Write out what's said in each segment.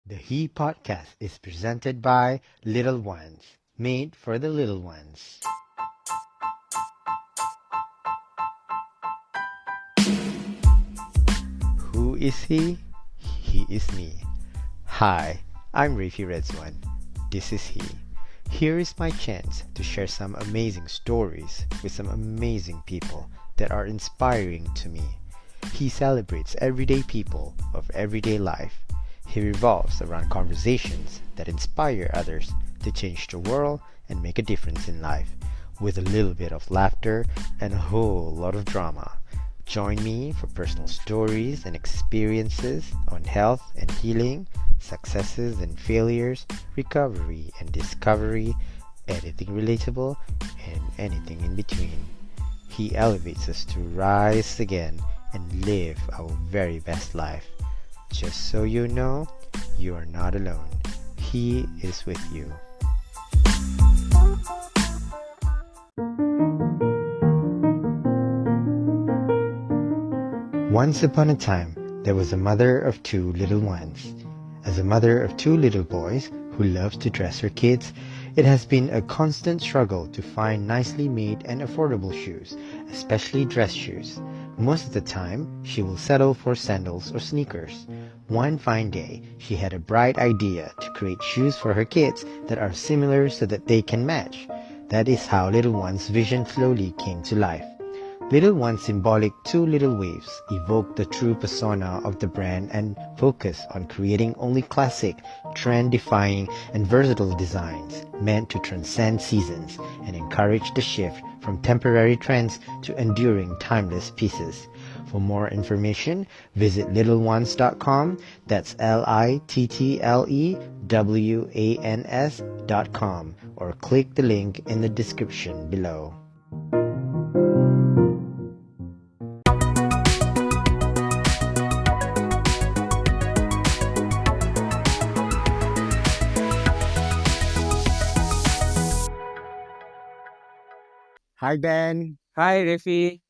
The He podcast is presented by Little Ones, made for the little ones. Who is he? He is me. Hi, I'm Rafi Redzwan. This is he. Here is my chance to share some amazing stories with some amazing people that are inspiring to me. He celebrates everyday people of everyday life. He revolves around conversations that inspire others to change the world and make a difference in life, with a little bit of laughter and a whole lot of drama. Join me for personal stories and experiences on health and healing, successes and failures, recovery and discovery, anything relatable, and anything in between. He elevates us to rise again and live our very best life. Just so you know, you are not alone. He is with you. Once upon a time, there was a mother of two little ones. As a mother of two little boys who loves to dress her kids, it has been a constant struggle to find nicely made and affordable shoes, especially dress shoes. Most of the time, she will settle for sandals or sneakers. One fine day, she had a bright idea to create shoes for her kids that are similar so that they can match. That is how Little One's vision slowly came to life. Little One's symbolic two little waves evoke the true persona of the brand and focus on creating only classic, trend-defying, and versatile designs meant to transcend seasons and encourage the shift from temporary trends to enduring timeless pieces. For more information, visit littleones.com. That's littleWANS.com, or click the link in the description below. Hi Ben, Hi, Riffy.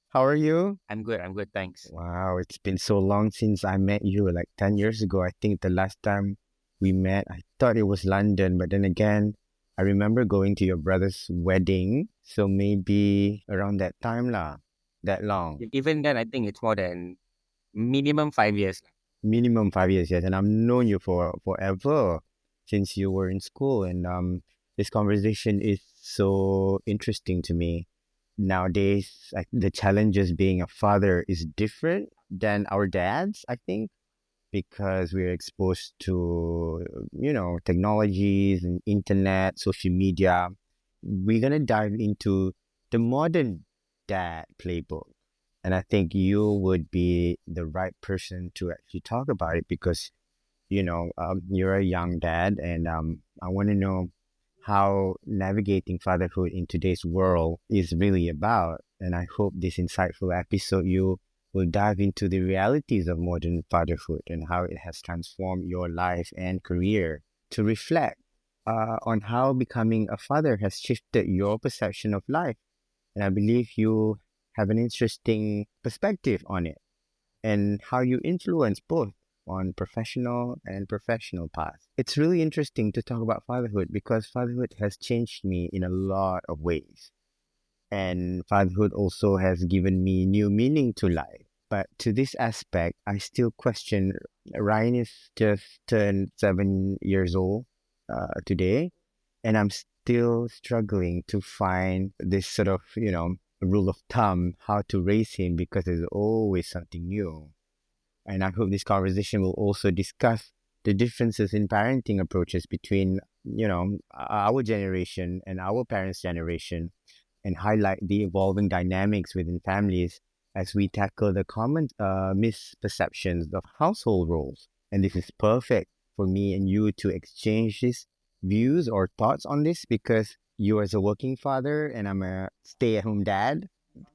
how are you? I'm good. I'm good. Thanks. Wow, it's been so long since I met you, like 10 years ago. I think the last time we met, I thought it was London, but then again, I remember going to your brother's wedding. So maybe around that time lah, that long. Even then, I think it's more than minimum 5 years. Minimum 5 years, yes. And I've known you for forever since you were in school. And this conversation is so interesting to me. Nowadays, the challenges being a father is different than our dads, I think, because we're exposed to, technologies and internet, social media. We're going to dive into the modern dad playbook. And I think you would be the right person to actually talk about it because, you're a young dad, and I want to know how navigating fatherhood in today's world is really about. And I hope this insightful episode you will dive into the realities of modern fatherhood and how it has transformed your life and career, to reflect on how becoming a father has shifted your perception of life. And I believe you have an interesting perspective on it and how you influence both on professional path. It's really interesting to talk about fatherhood because fatherhood has changed me in a lot of ways. And fatherhood also has given me new meaning to life. But to this aspect, I still question. Ryan is just turned 7 years old today, and I'm still struggling to find this sort of, rule of thumb how to raise him because there's always something new. And I hope this conversation will also discuss the differences in parenting approaches between, our generation and our parents' generation, and highlight the evolving dynamics within families as we tackle the common misperceptions of household roles. And this is perfect for me and you to exchange these views or thoughts on this because you as a working father and I'm a stay-at-home dad,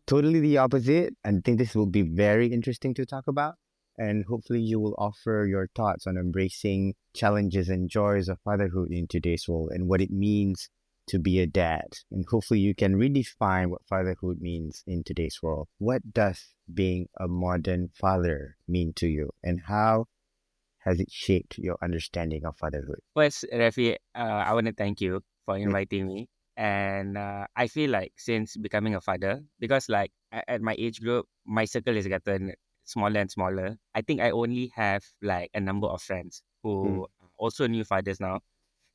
totally the opposite. And I think this will be very interesting to talk about. And hopefully you will offer your thoughts on embracing challenges and joys of fatherhood in today's world and what it means to be a dad. And hopefully you can redefine what fatherhood means in today's world. What does being a modern father mean to you? And how has it shaped your understanding of fatherhood? First, Rafi, I want to thank you for Mm, inviting me. And I feel like since becoming a father, because like at my age group, my circle has gotten smaller and smaller. I think I only have like a number of friends mm. who are also new fathers now.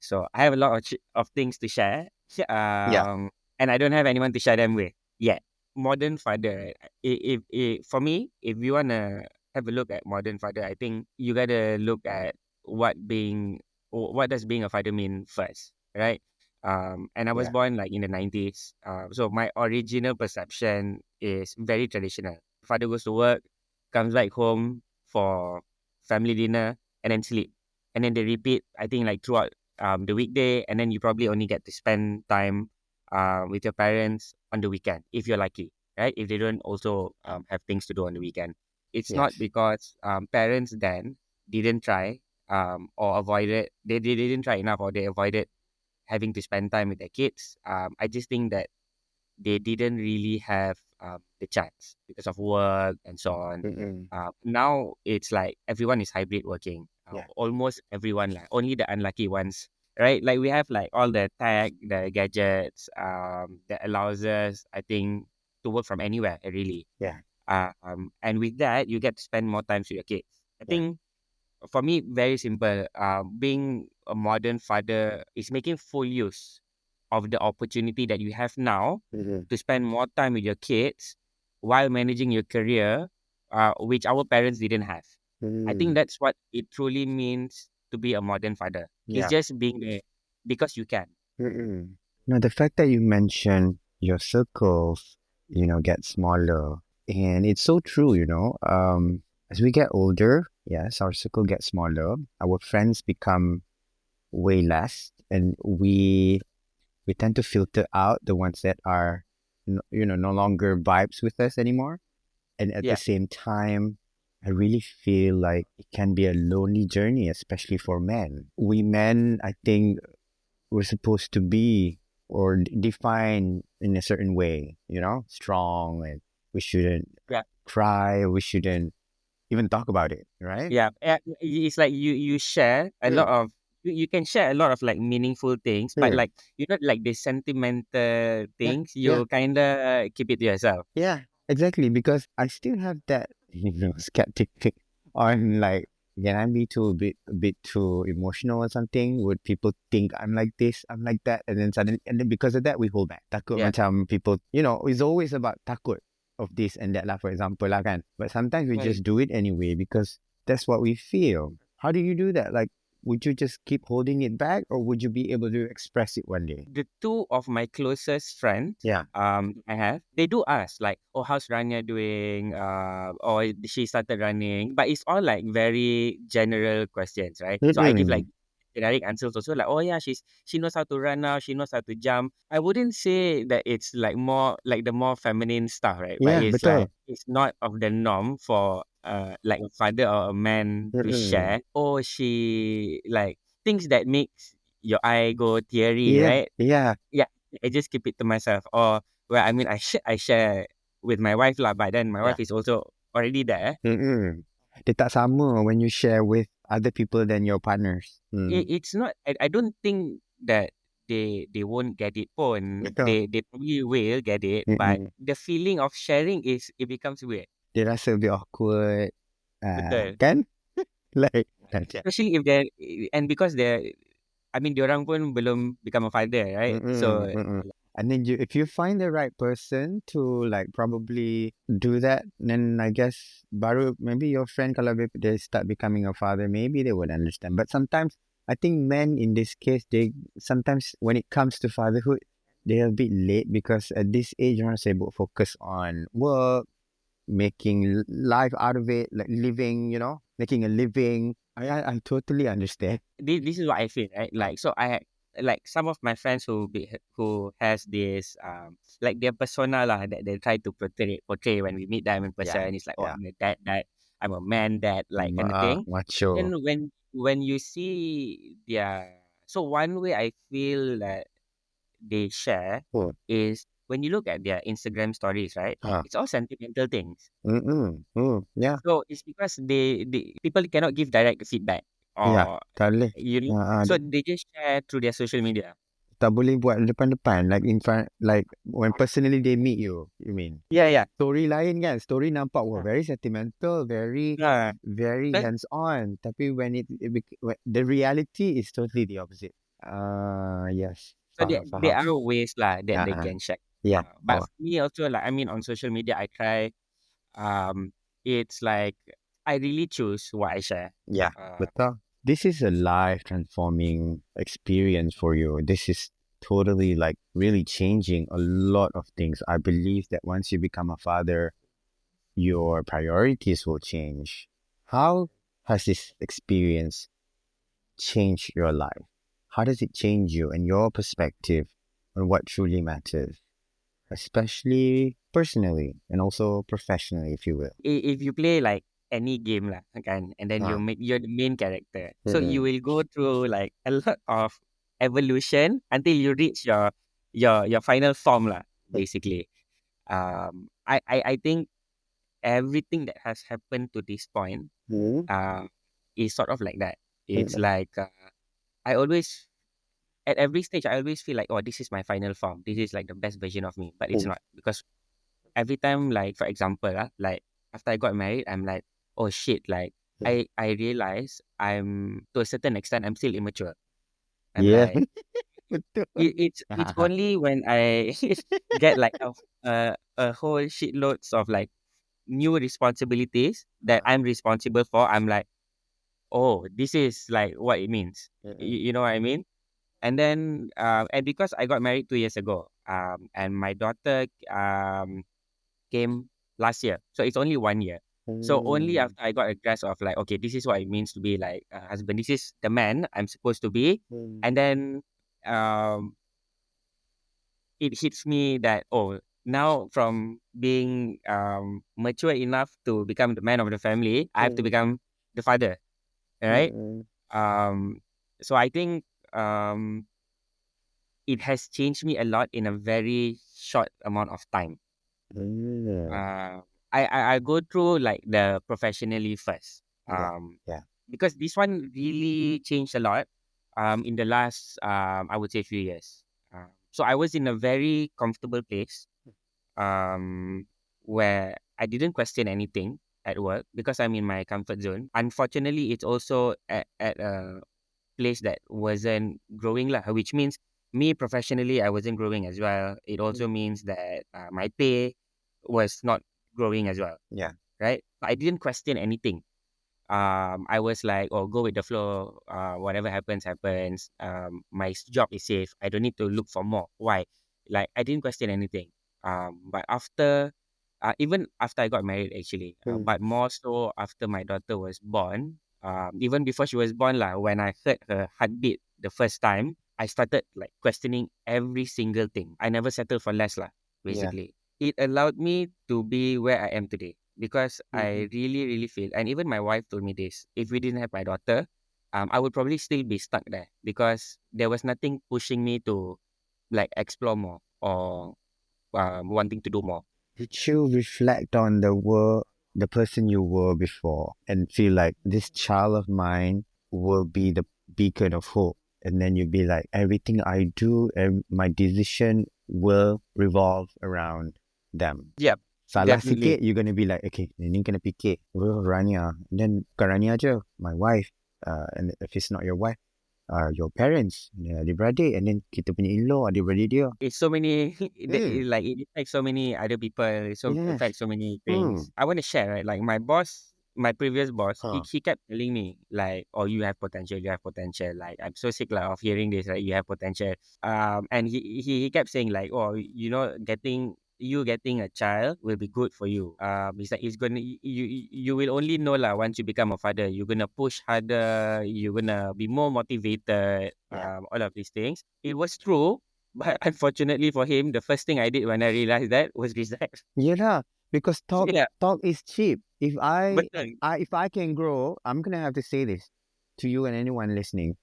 So I have a lot of, of things to share. Yeah. And I don't have anyone to share them with yet. Modern father, for me, if you want to have a look at modern father, I think you got to look at what being what does being a father mean first, right? And I was Yeah. born like in the 90s. So my original perception is very traditional. Father goes to work, comes back home for family dinner, and then sleep. And then they repeat, I think, like throughout the weekday. And then you probably only get to spend time with your parents on the weekend, if you're lucky, right? If they don't also have things to do on the weekend. It's not Yes. because parents then didn't try or avoided, they didn't try enough or they avoided having to spend time with their kids. I just think that they didn't really have the chance because of work and so on. Mm-mm. Now it's like everyone is hybrid working. Yeah. Almost everyone, like only the unlucky ones, right? Like we have like all the tech, the gadgets that allows us, I think, to work from anywhere, really. Yeah. And with that, you get to spend more time with your kids. I Yeah. think for me, very simple. Being a modern father is making full use of the opportunity that you have now Mm-mm. to spend more time with your kids while managing your career, which our parents didn't have. I think Mm. that's what it truly means to be a modern father. It's Yeah. just being there because you can. Mm-mm. No, the fact that you mentioned your circles, get smaller, and it's so true, as we get older, yes, our circle gets smaller, our friends become way less, and we tend to filter out the ones that are, no longer vibes with us anymore. And at the Yeah, same time, I really feel like it can be a lonely journey, especially for men. We men, I think, we're supposed to be or define in a certain way, strong, and we shouldn't yeah. cry, we shouldn't even talk about it, right? Yeah, it's like you share a lot Mm, of you can share a lot of like meaningful things, but mm. like you not like the sentimental Yeah, things. yeah, You kinda keep it to yourself. yeah, exactly. Because I still have that, skeptic thing on like, can I be a bit too emotional or something? Would people think I'm like this, I'm like that, and then suddenly, and then because of that, we hold back. Takut Yeah, macam people, it's always about takut of this and that lah, for example lah kan. But sometimes we right. just do it anyway because that's what we feel. How do you do that? Like, would you just keep holding it back, or would you be able to express it one day? The two of my closest friends, Yeah. I have, they do ask like, "Oh, how's Rania doing?" Or she started running, but it's all like very general questions, right? So I give like Mm-mm. generic answers also, like, "Oh yeah, she knows how to run now. She knows how to jump." I wouldn't say that it's like more like the more feminine stuff, right? But Yeah, it's like betul. it's not of the norm for like a father or a man to Mm-mm. share. Oh, she like things that makes your eye go teary, Yeah, right? yeah, Yeah, I just keep it to myself. Or well, I mean, I share with my wife lah, but then my yeah. wife is also already there. Mm-mm. Dia tak sama when you share with other people than your partners. It's not. I don't think that they won't get it pun. Betul. They probably will get it, but Mm-mm. the feeling of sharing is it becomes weird. Dia rasa a bit awkward. Betul. Kan? Like that. Especially if they're and because they're. I mean, diorang pun belum become a father, right? Mm-mm, So mm-mm. And then if you find the right person to like probably do that, then I guess baru maybe your friend kalau they start becoming a father, maybe they would understand. But sometimes I think men in this case, they sometimes when it comes to fatherhood, they're a bit late because at this age, orang sibuk focus on work, making life out of it, like living, making a living. I totally understand. this is what I feel, right? Yeah. Like so I like some of my friends who has this like their persona lah that they try to portray when we meet them in Yeah. person. It's like, oh, Yeah. I'm a dad, I'm a man dad, like kind of thing. Macho. Then when you see their so one way I feel that they share Oh. is when you look at their Instagram stories, right, Ah, it's all sentimental things. yeah, So it's because they people cannot give direct feedback yeah, or totally. you know, Ah, so they just share through their social media. tak boleh buat depan-depan, like in front, like when personally they meet you, you mean? Yeah, yeah. Story lain kan, story nampak wah Ah, very sentimental, very ah. very Kan? hands on. Tapi when when the reality is totally the opposite. Yes, So faham there faham. are ways lah that they Uh, can share. yeah. But Oh, for me also, like I mean on social media I try it's like I really choose what I share. yeah. Uh, Betul. This is a life transforming experience for you. This is totally like really changing a lot of things. I believe that once you become a father, your priorities will change. How has this experience changed your life? How does it change you and your perspective on what truly matters, especially personally and also professionally, if you will? if you play like any game lah, kan, and then Ah. you're the main character, so you Mm-mm. will go through like a lot of evolution until you reach your final form lah, basically. I think everything that has happened to this point Mm-mm. uh, is sort of like that. It's Mm-mm. like I always at every stage I always feel like, oh, this is my final form. This is like the best version of me, but it's not because every time, like for example, like after I got married, I'm like, oh shit, like I realize I'm to a certain extent I'm still immature. I'm Yeah. like Betul. it's only when I get like a whole shitloads of like new responsibilities that Ah. I'm responsible for. I'm like, oh, this is like what it means. Mm-mm. You know what I mean? And then and because I got married 2 years ago, and my daughter came last year. So it's only 1 year. So only Mm. after I got a grasp of like, okay, this is what it means to be like a husband. This is the man I'm supposed to be. Mm. And then um, it hits me that, oh, now from being mature enough to become the man of the family, I have to Mm. become the father. Right? Mm. Um, so I think it has changed me a lot in a very short amount of time. Mm. Uh, I go through like the professionally first. Yeah. Yeah. Because this one really changed a lot in the last I would say few years. So I was in a very comfortable place where I didn't question anything at work because I'm in my comfort zone. Unfortunately, it's also at a place that wasn't growing lah, which means me professionally I wasn't growing as well. It also Mm. means that my pay was not growing as well, Yeah. right? But I didn't question anything. I was like, oh, go with the flow. Whatever happens, happens. My job is safe. I don't need to look for more. Why? Like I didn't question anything. But after, even after I got married, actually, Mm. but more so after my daughter was born. Even before she was born, lah, when I heard her heartbeat the first time, I started like questioning every single thing. I never settled for less, lah. Yeah. Basically, it allowed me to be where I am today because Mm-hmm. I really, really feel, and even my wife told me this, if we didn't have my daughter, I would probably still be stuck there because there was nothing pushing me to like explore more or wanting to do more. Did you reflect on the person you were before, and feel like this child of mine will be the beacon of hope? And then you'd be like, everything I do, my decision will revolve around them. Yep, Salah definitely. sikit, you're gonna be like, okay, ini kena fikir. Oh, Rania. And then bukan Rania aja, my wife. And if it's not your wife, your parents, adik-beradik, and then kita punya in-law, adik-beradik dia. It's so many Hmm. like it affects so many other people. It so Yes. affects so many Hmm. things. I want to share, right? Like my boss, my previous boss, Huh. he kept telling me like, "Oh, you have potential. You have potential." Like I'm so sick like, of hearing this. Right? You have potential. And he kept saying like, "Oh, you know, getting a child will be good for you. It's like it's gonna you will only know lah once you become a father. You're gonna push harder. You're gonna be more motivated. Yeah. All of these things. It was true, but unfortunately for him, the first thing I did when I realized that was resign. Yeah, because Yeah, talk is cheap. betul. If I can grow, I'm gonna have to say this to you and anyone listening.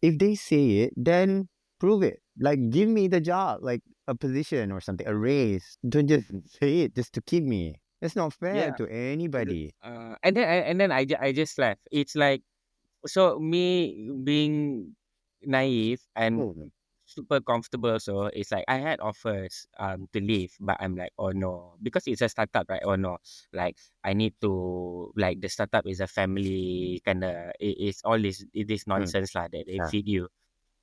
If they say it, then prove it. Like, give me the job. Like, a position or something, a raise. Don't just say it just to keep me. It's not fair Yeah. to anybody. I just left. It's like, so me being naive and Mm. super comfortable. So it's like I had offers to leave, but I'm like, oh no, because it's a startup, right? Oh no, like I need to, like, the startup is a family kind of, it's all this Mm. nonsense lah that they Yeah. feed you.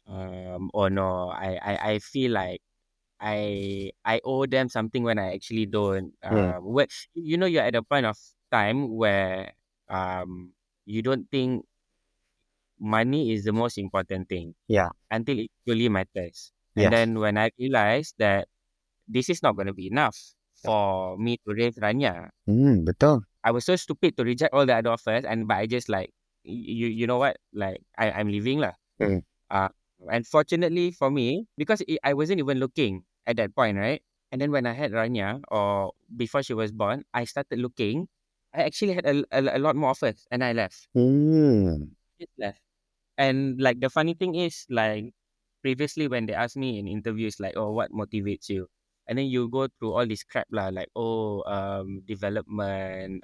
Oh no, I feel like I owe them something when I actually don't. Mm. Where, you're at a point of time where um you don't think money is the most important thing Yeah. until it truly matters. And Yes. then when I realized that this is not going to be enough Yeah. for me to raise Rania, Betul. I was so stupid to reject all the other offers. But I just like, you know what? Like I'm leaving lah. Mm. Uh, and fortunately for me, because I wasn't even looking at that point, right? And then when I had Rania, or before she was born, I started looking. I actually had a lot more offers, and I left. Mm. Just left. And like the funny thing is, like previously when they asked me in interviews, like, oh, what motivates you? And then you go through all this crap lah, like, oh, development,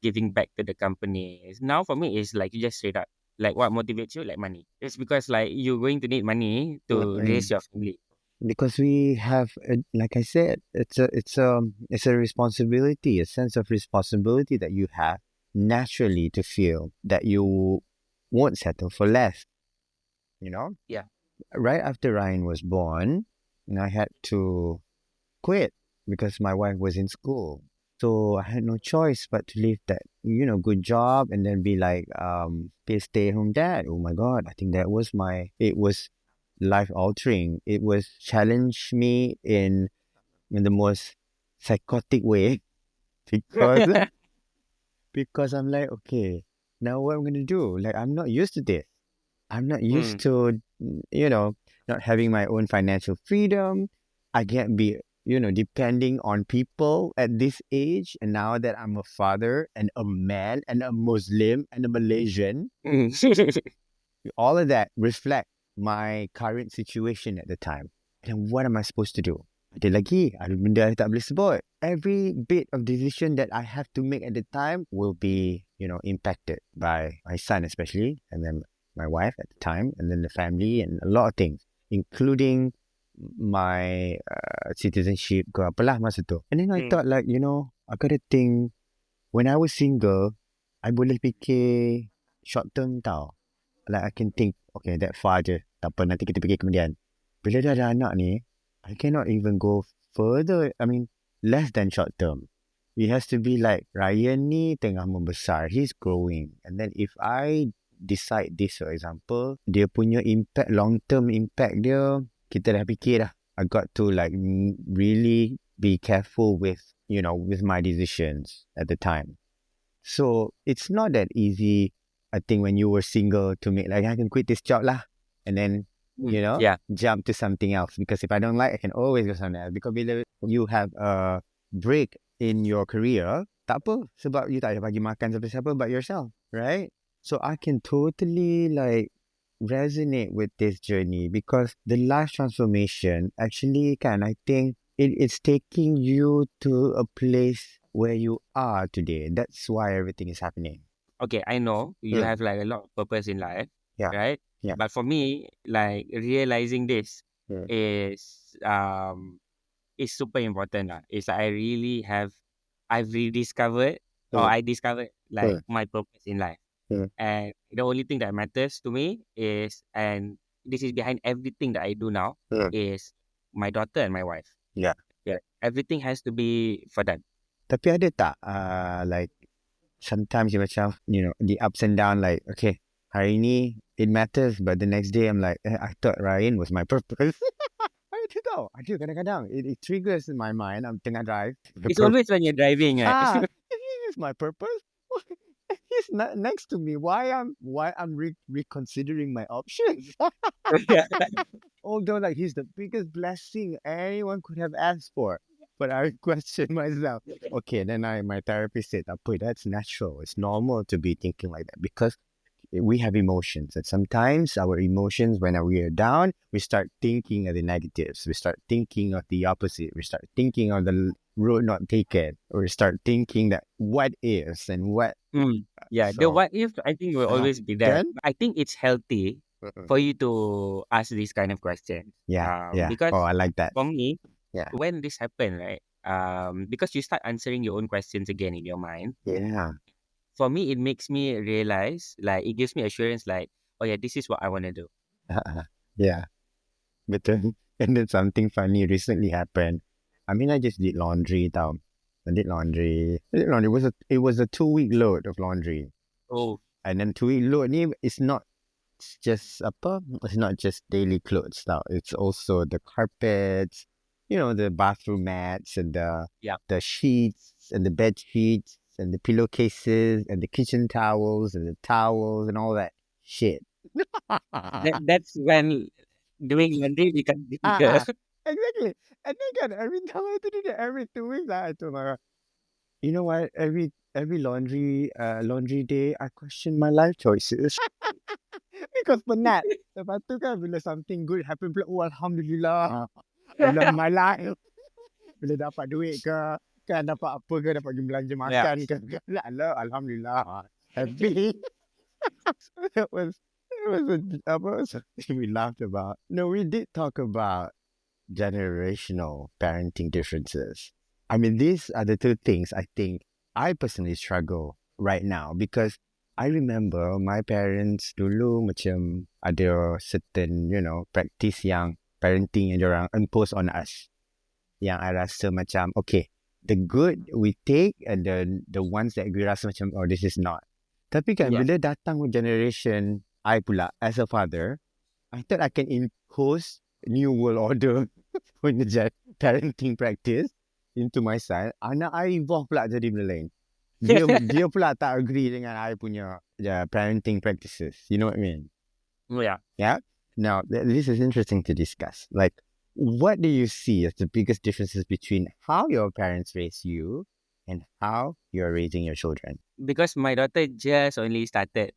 giving back to the company. Now for me, it's like, you just straight up, like, what motivates you? Like money. It's because like you're going to need money to raise Mm. your family. Because we have, like I said, it's a responsibility, a sense of responsibility that you have naturally to feel that you won't settle for less. You know, Yeah. right after Ryan was born, and I had to quit because my wife was in school. So I had no choice but to leave that, good job and then be like, be a stay-at-home dad. Oh my God, I think it was life altering. It was challenge me in the most psychotic way because because I'm like, okay, now what I'm gonna do? Like I'm not used to this. I'm not used Mm. to, you know, not having my own financial freedom. I can't be, depending on people at this age. And now that I'm a father and a man and a Muslim and a Malaysian, Mm. all of that reflect my current situation at the time. And what am I supposed to do? Ada lagi, ada benda I tak boleh sebut. Every bit of decision that I have to make at the time will be, impacted by my son especially, and then my wife at the time, and then the family, and a lot of things, including my citizenship ke apalah masa tu. And then I Mm. thought like, I gotta think, when I was single, I boleh fikir short term tau. Like I can think, okay, that far je. Tak apa, nanti kita fikir kemudian. Bila dah ada anak ni, I cannot even go further. I mean, less than short term. It has to be like, Ryan ni tengah membesar. He's growing. And then if I decide this, for example, dia punya impact, long-term impact dia, kita dah fikir dah. I got to like really be careful with my decisions at the time. So it's not that easy, I think, when you were single to make like, I can quit this job lah. And then, Yeah. jump to something else. Because if I don't like, I can always go somewhere else. Because bila you have a break in your career, tak apa. Sebab you tak ada bagi makan siapa-siapa but yourself, right? So I can totally like resonate with this journey because the life transformation actually I think it's taking you to a place where you are today. That's why everything is happening. Okay, I know you Mm. have like a lot of purpose in life, Yeah. right? Yeah. But for me, like realizing this Mm. is is super important lah. It's like I've rediscovered, or Mm. I discovered like Mm. my purpose in life. Mm. And the only thing that matters to me is, and this is behind everything that I do now, Mm. is my daughter and my wife. Yeah. Yeah. Everything has to be for them. Tapi ada tak like sometimes you macam, the ups and down, like, okay, hari ni it matters, but the next day I'm like, I thought Ryan was my purpose. Ada tau. Ada kadang-kadang. It triggers in my mind. I'm tengah drive. The It's always when you're driving, right? Here's my purpose. He's not next to me. Why I'm reconsidering my options? Yeah. Although like he's the biggest blessing anyone could have asked for. But I question myself. Okay, then my therapist said, "Apoy, that's natural. It's normal to be thinking like that because we have emotions, and sometimes our emotions, when we are down, we start thinking of the negatives. We start thinking of the opposite. We start thinking of the road not taken, or we start thinking that what ifs and what. Yeah, the So what if I think will always be there. then, I think it's healthy for you to ask these kind of questions. yeah, yeah. Because Oh, I like that. for me, Yeah, when this happened, right? Because you start answering your own questions again in your mind. yeah, For me, it makes me realize, like, it gives me assurance, like, oh yeah, this is what I want to do. yeah. But and then something funny recently happened. I mean, I just did laundry, tau. I did laundry. It was a 2 week load of laundry. Oh, And then 2 week load ni, just apa? It's not just daily clothes now. It's also the carpets, the bathroom mats and the yeah. the sheets and the bed sheets and the pillowcases and the kitchen towels and the towels and all that shit. That's when doing laundry becomes difficult. Ah, exactly. And then kan, every time I do that, every 2 weeks, I told my, you know what? Every laundry day, I question my life choices. Because penat. Lepas tu kan, bila something good happen pula, oh Alhamdulillah, I love my life. Bila dapat duit ke, kan dapat apa ke, dapat pergi belanja Yeah. makan ke, Alhamdulillah, happy. That was something we laughed about. No, we did talk about generational parenting differences. I mean, these are the two things I think I personally struggle right now, because I remember my parents dulu macam ada certain, practice yang parenting yang diorang impose on us. Yang I rasa macam, okay, the good we take, and the ones that we rasa macam, oh, this is not. Tapi kan, Yeah. bila datang generation I pula, as a father, I thought I can impose new world order punya parenting practice into my son. Anak I evolve pula jadi benda lain. Dia pula tak agree dengan I punya parenting practices. You know what I mean? Yeah. Yeah. Now, this is interesting to discuss. Like, what do you see as the biggest differences between how your parents raise you and how you're raising your children? Because my daughter just only started,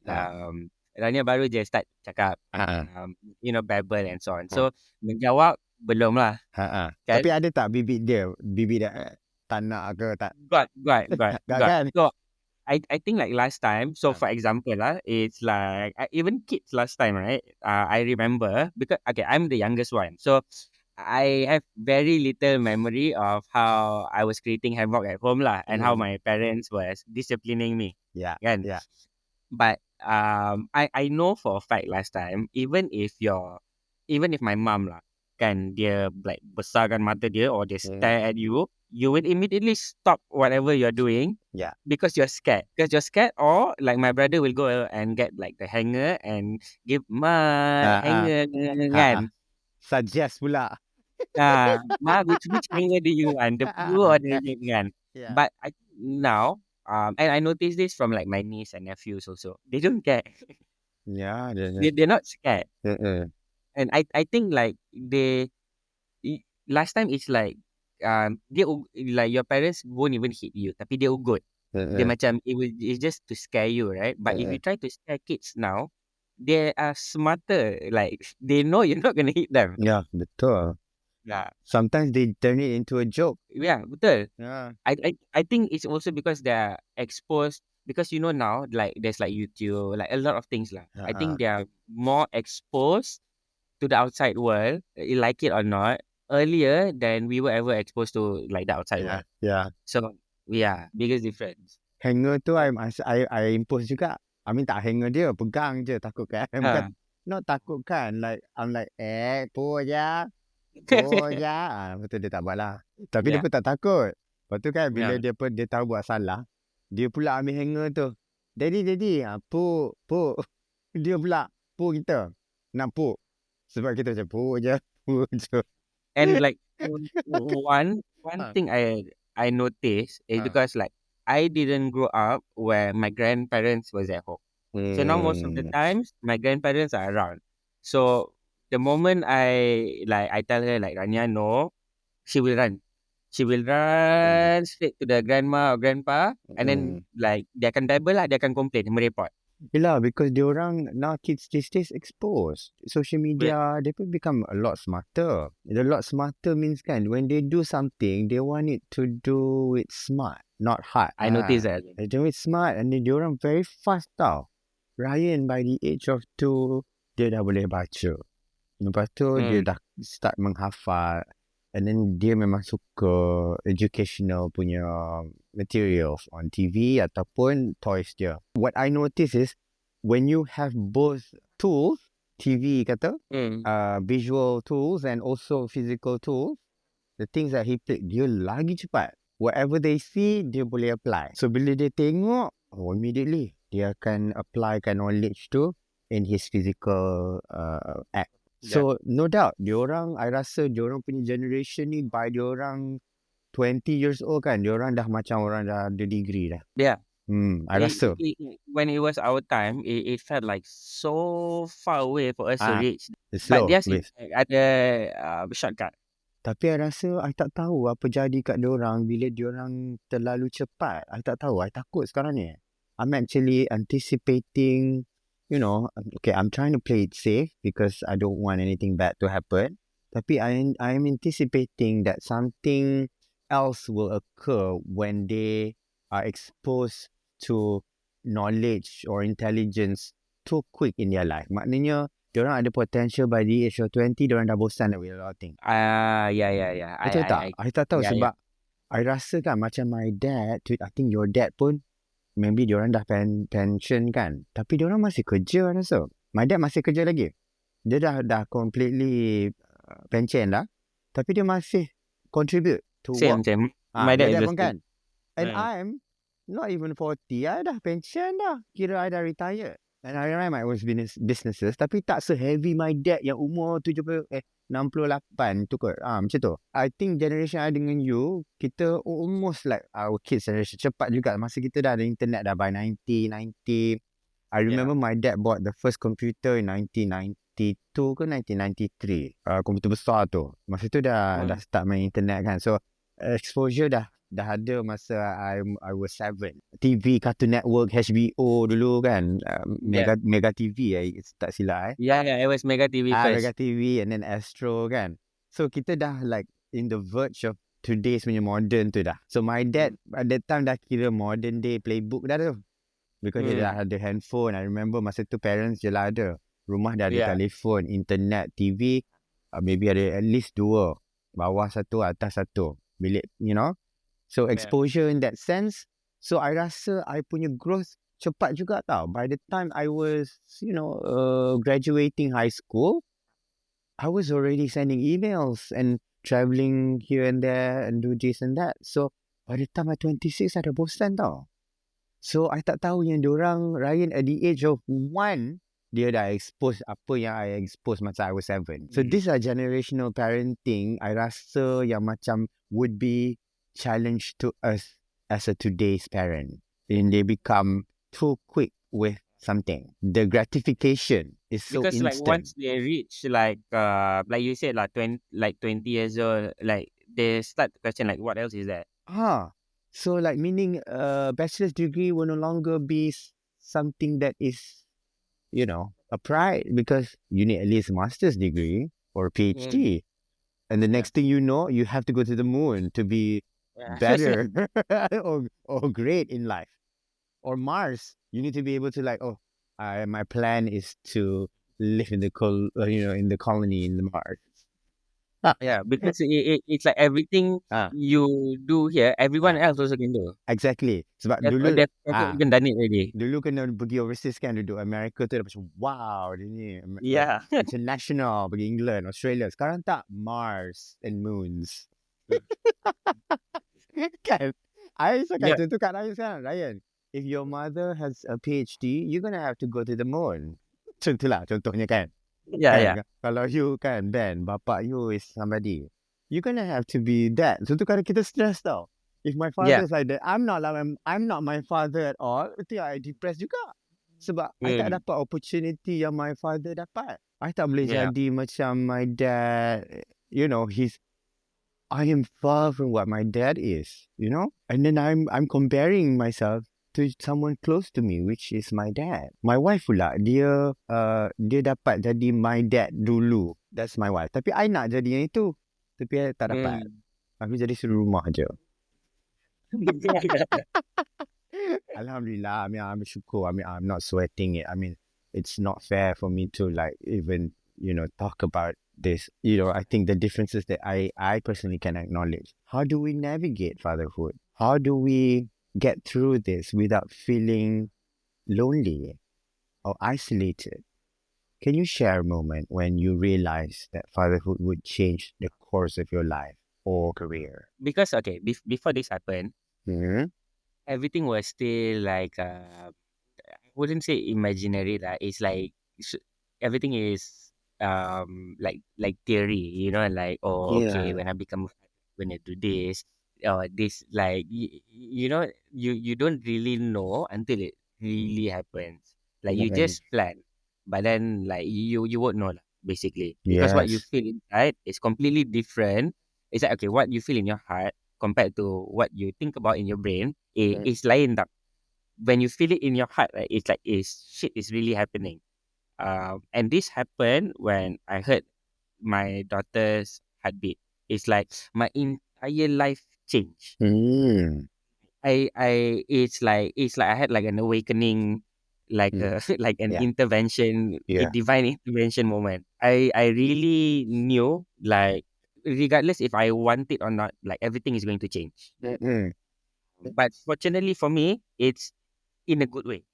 Rania baru je start cakap, babble and so on. So, menjawab belum lah. Kan? Tapi ada tak bibit dia tak nak ke tak? Got. Kan? So, I think like last time, so Ah. for example it's like even kids last time, right? I remember because okay, I'm the youngest one, so I have very little memory of how I was creating havoc at home lah, and how my parents was disciplining me. Yeah. Kan? Yeah. But I know for a fact last time, even if my mom lah, kan dia like besarkan mata dia or dia stare at you, you will immediately stop whatever you're doing. Yeah. Because you're scared. Or like my brother will go and get like the hanger and give hanger kan. Suggest pula. Ma, which hanger do you want? The blue or the red kan? Yeah. But I think now, and I noticed this from like my niece and nephews also. They don't care. Yeah. They're not scared. Uh-uh. And I think like last time it's like dia like your parents won't even hit you, tapi dia ugut. Dia macam it's just to scare you, right? But if you try to scare kids now, they are smarter. Like they know you're not gonna hit them. Yeah, betul. Yeah. Sometimes they turn it into a joke. Yeah, betul. Yeah. I think it's also because they're exposed, because now like there's like YouTube, like a lot of things lah. I think they are more exposed to the outside world, like it or not, earlier than we were ever exposed to like the outside world. Yeah. So yeah, biggest difference. Hanger tu I impose juga. I mean, tak hanger dia, pegang je, takut kan. Bukan, not takut kan. Like, I'm like, po je. Lepas tu dia tak buat lah. Tapi dia pun tak takut. Lepas tu kan, bila dia tahu buat salah, dia pula ambil hanger tu. Daddy, po. Dia pula, po kita. Nak po. Sebab kita macam, po je. And like one thing I noticed is because like I didn't grow up where my grandparents was at home. So now most of the times my grandparents are around. So the moment I tell her like, Rania, no, she will run. She will run straight to the grandma or grandpa, and then like dia akan babble lah, dia akan complain, merepot. Yelah, because diorang now kids these days exposed. Social But media, they pun become a lot smarter. A lot smarter means kan, when they do something, they want it to do it smart, not hard. I noticed that. They do it smart and then diorang very fast tau. Ryan by the age of 2, dia dah boleh baca. Lepas tu dia Mm. dah start menghafal. And then dia memang suka educational punya materials on TV ataupun toys dia. What I notice is when you have both tools, TV kata, Mm. visual tools and also physical tools, the things that he played, dia lagi cepat. Whatever they see, dia boleh apply. So bila dia tengok, immediately dia akan applykan knowledge tu in his physical act. Yeah. So no doubt, diorang, I rasa diorang punya generation ni by diorang 20 years old kan, diorang dah macam orang dah ada degree dah. Yeah. I rasa. When it was our time, it felt like so far away for us to reach. It's But slow. dia ada shortcut. Tapi I rasa I tak tahu apa jadi kat diorang bila diorang terlalu cepat. I tak tahu. I takut sekarang ni. I'm actually anticipating, okay, I'm trying to play it safe because I don't want anything bad to happen. Tapi I am anticipating that something else will occur when they are exposed to knowledge or intelligence too quick in their life. Maknanya, diorang ada potential by the age of 20, diorang dah bosan with a lot of things. Yeah. Betul tak? I tak tahu yeah, sebab I rasa kan macam my dad, I think your dad pun, maybe diorang dah pension kan. Tapi diorang masih kerja I rasa. My dad masih kerja lagi. Dia dah completely pension lah. Tapi dia masih contribute to Same. work. My dad your is dad the pun same. kan. And I'm not even 40. I dah pension dah. Kira I dah retired. And I run my own businesses. Tapi tak se-heavy my dad yang umur 68 tu kot. Macam tu. I think generation I dengan you, kita almost like our kids generation. Cepat juga. Masa kita dah ada internet dah by 90. I remember my dad bought the first computer in 1992 ke 1993. Komputer besar tu. Masa tu dah start main internet kan. So, exposure dah ada masa I was 7. TV, Cartoon Network, HBO dulu kan. Mega TV tak silap Yeah, it was Mega TV first. Mega TV and then Astro kan. So kita dah like in the verge of today's punya modern tu dah. So my dad at that time dah kira Modern Dad Playbook dah tu. Because dia dah ada handphone. I remember masa tu parents je lah ada. Rumah dah ada telefon, internet, TV. Maybe ada at least 2. Bawah 1, atas 1. Bilik, So exposure in that sense. So I rasa I punya growth cepat juga tau. By the time I was, graduating high school, I was already sending emails and traveling here and there and do this and that. So by the time I 26, I dah bosan tau. So I tak tahu yang diorang, Ryan at the age of 1, dia dah expose apa yang I expose masa I was 7. So these are generational parenting. I rasa yang macam would be challenge to us as a today's parent. And they become too quick with something. The gratification is so because instant. Like once they reach like you said like 20 years old, like they start to question like what else is that? So like meaning bachelor's degree will no longer be something that is, a pride, because you need at least a master's degree or a PhD. And the next thing you know, you have to go to the moon to be better or great in life. Or Mars, you need to be able to like, my plan is to live in the in the colony in the Mars. Yeah, because it's like everything you do here, everyone else also can do. Exactly. Sebab They've even done it already. Dulu kena pergi overseas kan, duduk Amerika tu dah macam wow, dia ni international, pergi England, Australia. Sekarang tak, Mars and moons. Kan? I cakap tu kat Ryan sekarang. Ryan, if your mother has a PhD, you're gonna have to go to the moon. Contohnya kan. Yeah. Kalau you kan, Ben, bapak you is somebody, you're gonna have to be that. So tu kadang kita stress tau. If my father is like that, I'm not my father at all. Itu I depressed juga. Sebab I tak dapat opportunity yang my father dapat. I tak boleh jadi macam my dad. I am far from what my dad is, And then I'm comparing myself to someone close to me, which is my dad. My wife pula, dia dapat jadi my dad dulu. That's my wife. Tapi I nak jadi yang itu. Tapi I tak dapat. Hmm. Aku jadi suruh rumah je. Alhamdulillah. I mean, I'm syukur. I mean, I'm not sweating it. I mean, it's not fair for me to like even, talk about this. I think the differences that I personally can acknowledge. How do we navigate fatherhood? How do we get through this without feeling lonely or isolated? Can you share a moment when you realized that fatherhood would change the course of your life or career? Because okay, before this happened, Hmm. everything was still like I wouldn't say imaginary lah. It's like everything is like theory, like oh okay, Yeah. when I become a father, I'm gonna do this or this, like you don't really know until it really happens. Like you Mm. just plan, but then like you won't know lah, basically, because what you Yes. feel inside is completely different. It's like okay, what you feel in your heart compared to what you think about in your brain Mm. is lain tak. When you feel it in your heart, right, it's like shit is really happening. And this happened when I heard my daughter's heartbeat. It's like my entire life changed. Mm. It's like I had like an awakening, like Mm. like an Yeah. intervention, a Yeah. divine intervention moment. I really knew, like, regardless if I want it or not, like everything is going to change. Mm. But fortunately for me, it's in a good way.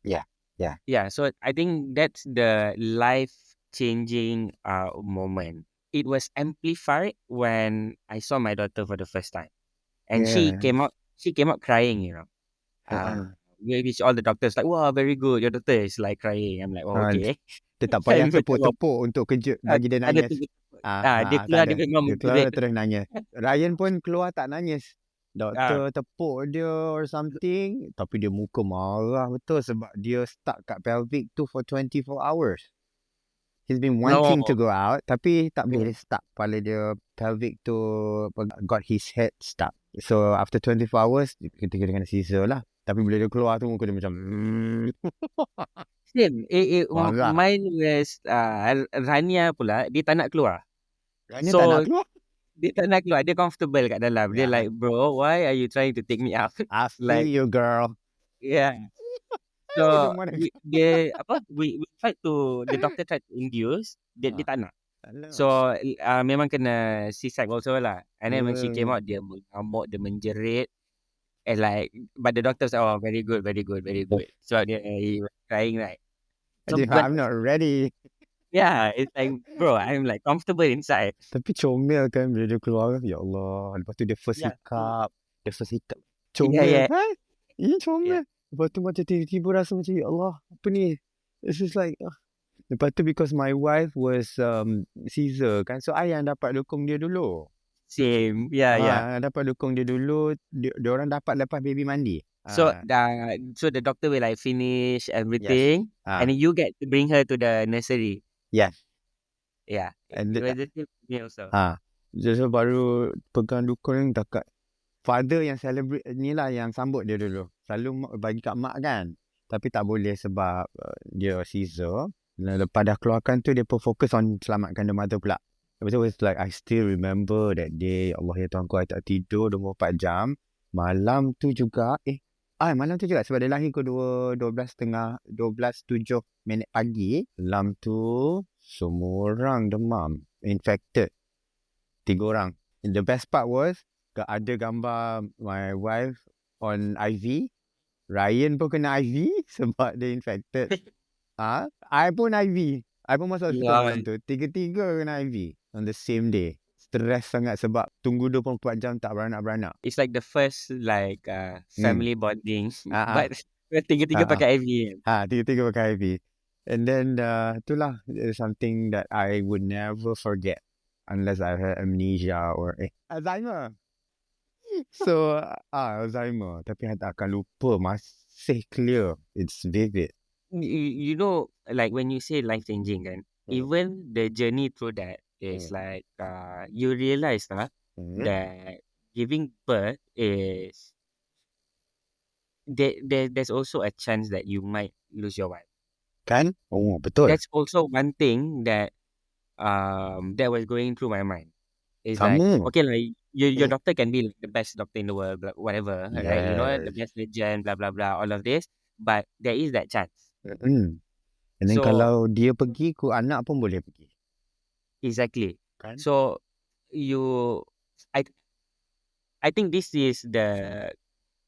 Yeah. Yeah. Yeah, so I think that's the life changing moment. It was amplified when I saw my daughter for the first time, and Yeah. she came out crying. Uh, Uh-uh. which all the doctors like, wow, very good. Your daughter is like crying. I'm like, oh, Ah, okay. dia tak payah Kan macam tepuk-tepuk untuk kejut bagi dia ada nangis. tu, dia Tak keluar ada. dia memang Dia keluar menjerit. terus nangis. Ryan pun keluar tak nangis. Ah, Doktor tepuk dia or something. Tapi dia muka marah betul sebab dia stuck kat pelvic tu for 24 hours. He's been no. wanting to go out tapi tak boleh, Hmm. dia stuck. Kepala dia pelvic tu got his head stuck. So after 24 hours kita kena scissor lah. Tapi bila dia keluar tu muka dia macam Same. marah. Mine was Rania pula, dia tak nak keluar. Ryan tak nak So keluar. dia tak nak keluar. Dia comfortable kat dalam. Dia Yeah. like, bro, why are you trying to take me out? I feel Like, you, girl. yeah. Dia So, don't wanna we tried to, the doctor tried to induce, dia Ah, tak nak. alah. So, memang kena C-sec also lah. And then when she came Yeah. out, dia mengamuk, dia menjerit. And like, but the doctor said, oh, very good, very good, very good. So, he was crying, right? I So, think but I'm not ready. yeah, it's like, bro, I'm like comfortable inside. Tapi comel kan bila dia keluar. Ya Allah. Lepas tu dia first Yeah. hiccup. Dia first hiccup. Yeah, Comel yeah, kan? Ini yeah. comel. Lepas tu macam tiba-tiba rasa macam, ya Allah. Apa ni? It's just like, lepas tu because my wife was Caesar kan. So I yang dapat dukung dia dulu. Same. Yeah, yeah. Dapat dukung dia dulu. Dia orang dapat lepas baby mandi. So the doctor will like finish Yes. everything, and you get to bring her to the nursery. Yes. Yeah, And it was the same for me also. Jadi baru pegang dukun dekat father yang celebrate ni lah yang sambut dia dulu. Selalu bagi kat mak kan. Tapi tak boleh sebab dia Caesar. Lepas dah keluarkan tu dia pun fokus on selamatkan the mother pula. Lepas tu it's like I still remember that day. Ya Allah ya Tuhanku, I tak tidur 24 jam. Malam tu juga malam tu juga sebab dia lahir ke 12:30 pagi. Malam tu semua orang demam, infected. 3 orang. And the best part was ada gambar my wife on IV. Ryan pun kena IV sebab dia infected. I pun IV. I pun masuk hospital malam tu. Tiga-tiga kena IV on the same day. Stress sangat sebab tunggu 24 jam tak beranak-beranak. It's like the first like family bonding, but tiga-tiga Ah, ah. pakai IV. Tiga-tiga pakai IV. And then itulah something that I would never forget unless I had amnesia or Alzheimer. So Alzheimer, tapi I tak akan lupa, masih clear. It's vivid. You know, like when you say life changing, kan, even the journey through that is like you realize that giving birth is there's also a chance that you might lose your wife. Kan? Oh, betul. That's also one thing that that was going through my mind. It's like, Sama. okay, like your doctor can be like the best doctor in the world, whatever, right? You know, the Yes. best legend, blah blah blah, all of this. But there is that chance. Mm. And then So kalau dia pergi, anak pun boleh pergi. exactly. Kan? So you, I I think this is the,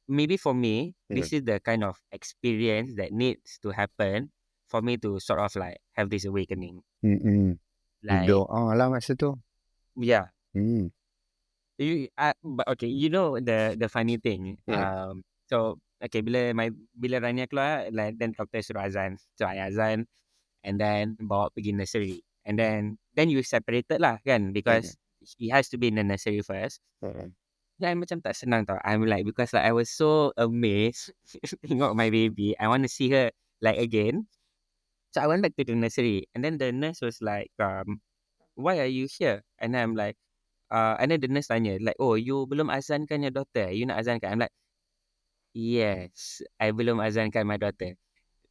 maybe for me, Mm. this is the kind of experience that needs to happen for me to sort of like have this awakening. Mm-mm. Like, Doa lah masa tu. yeah, Hmm. but okay, you know the funny thing. Hmm. So okay, bila Rania keluar, like then doctor suruh azan, so I azan, and then bawa pergi nursery, and then you separated lah kan, Hmm. because he has to be in the nursery first. Hmm. Then I macam tak senang tau. I'm like, because like I was so amazed tengok my baby. I want to see her like again. So I went back to the nursery, and then the nurse was like, why are you here? And then I'm like, and then the nurse tanya, like, oh, you belum azankan your daughter? You nak azankan? I'm like, yes, I belum azankan my daughter.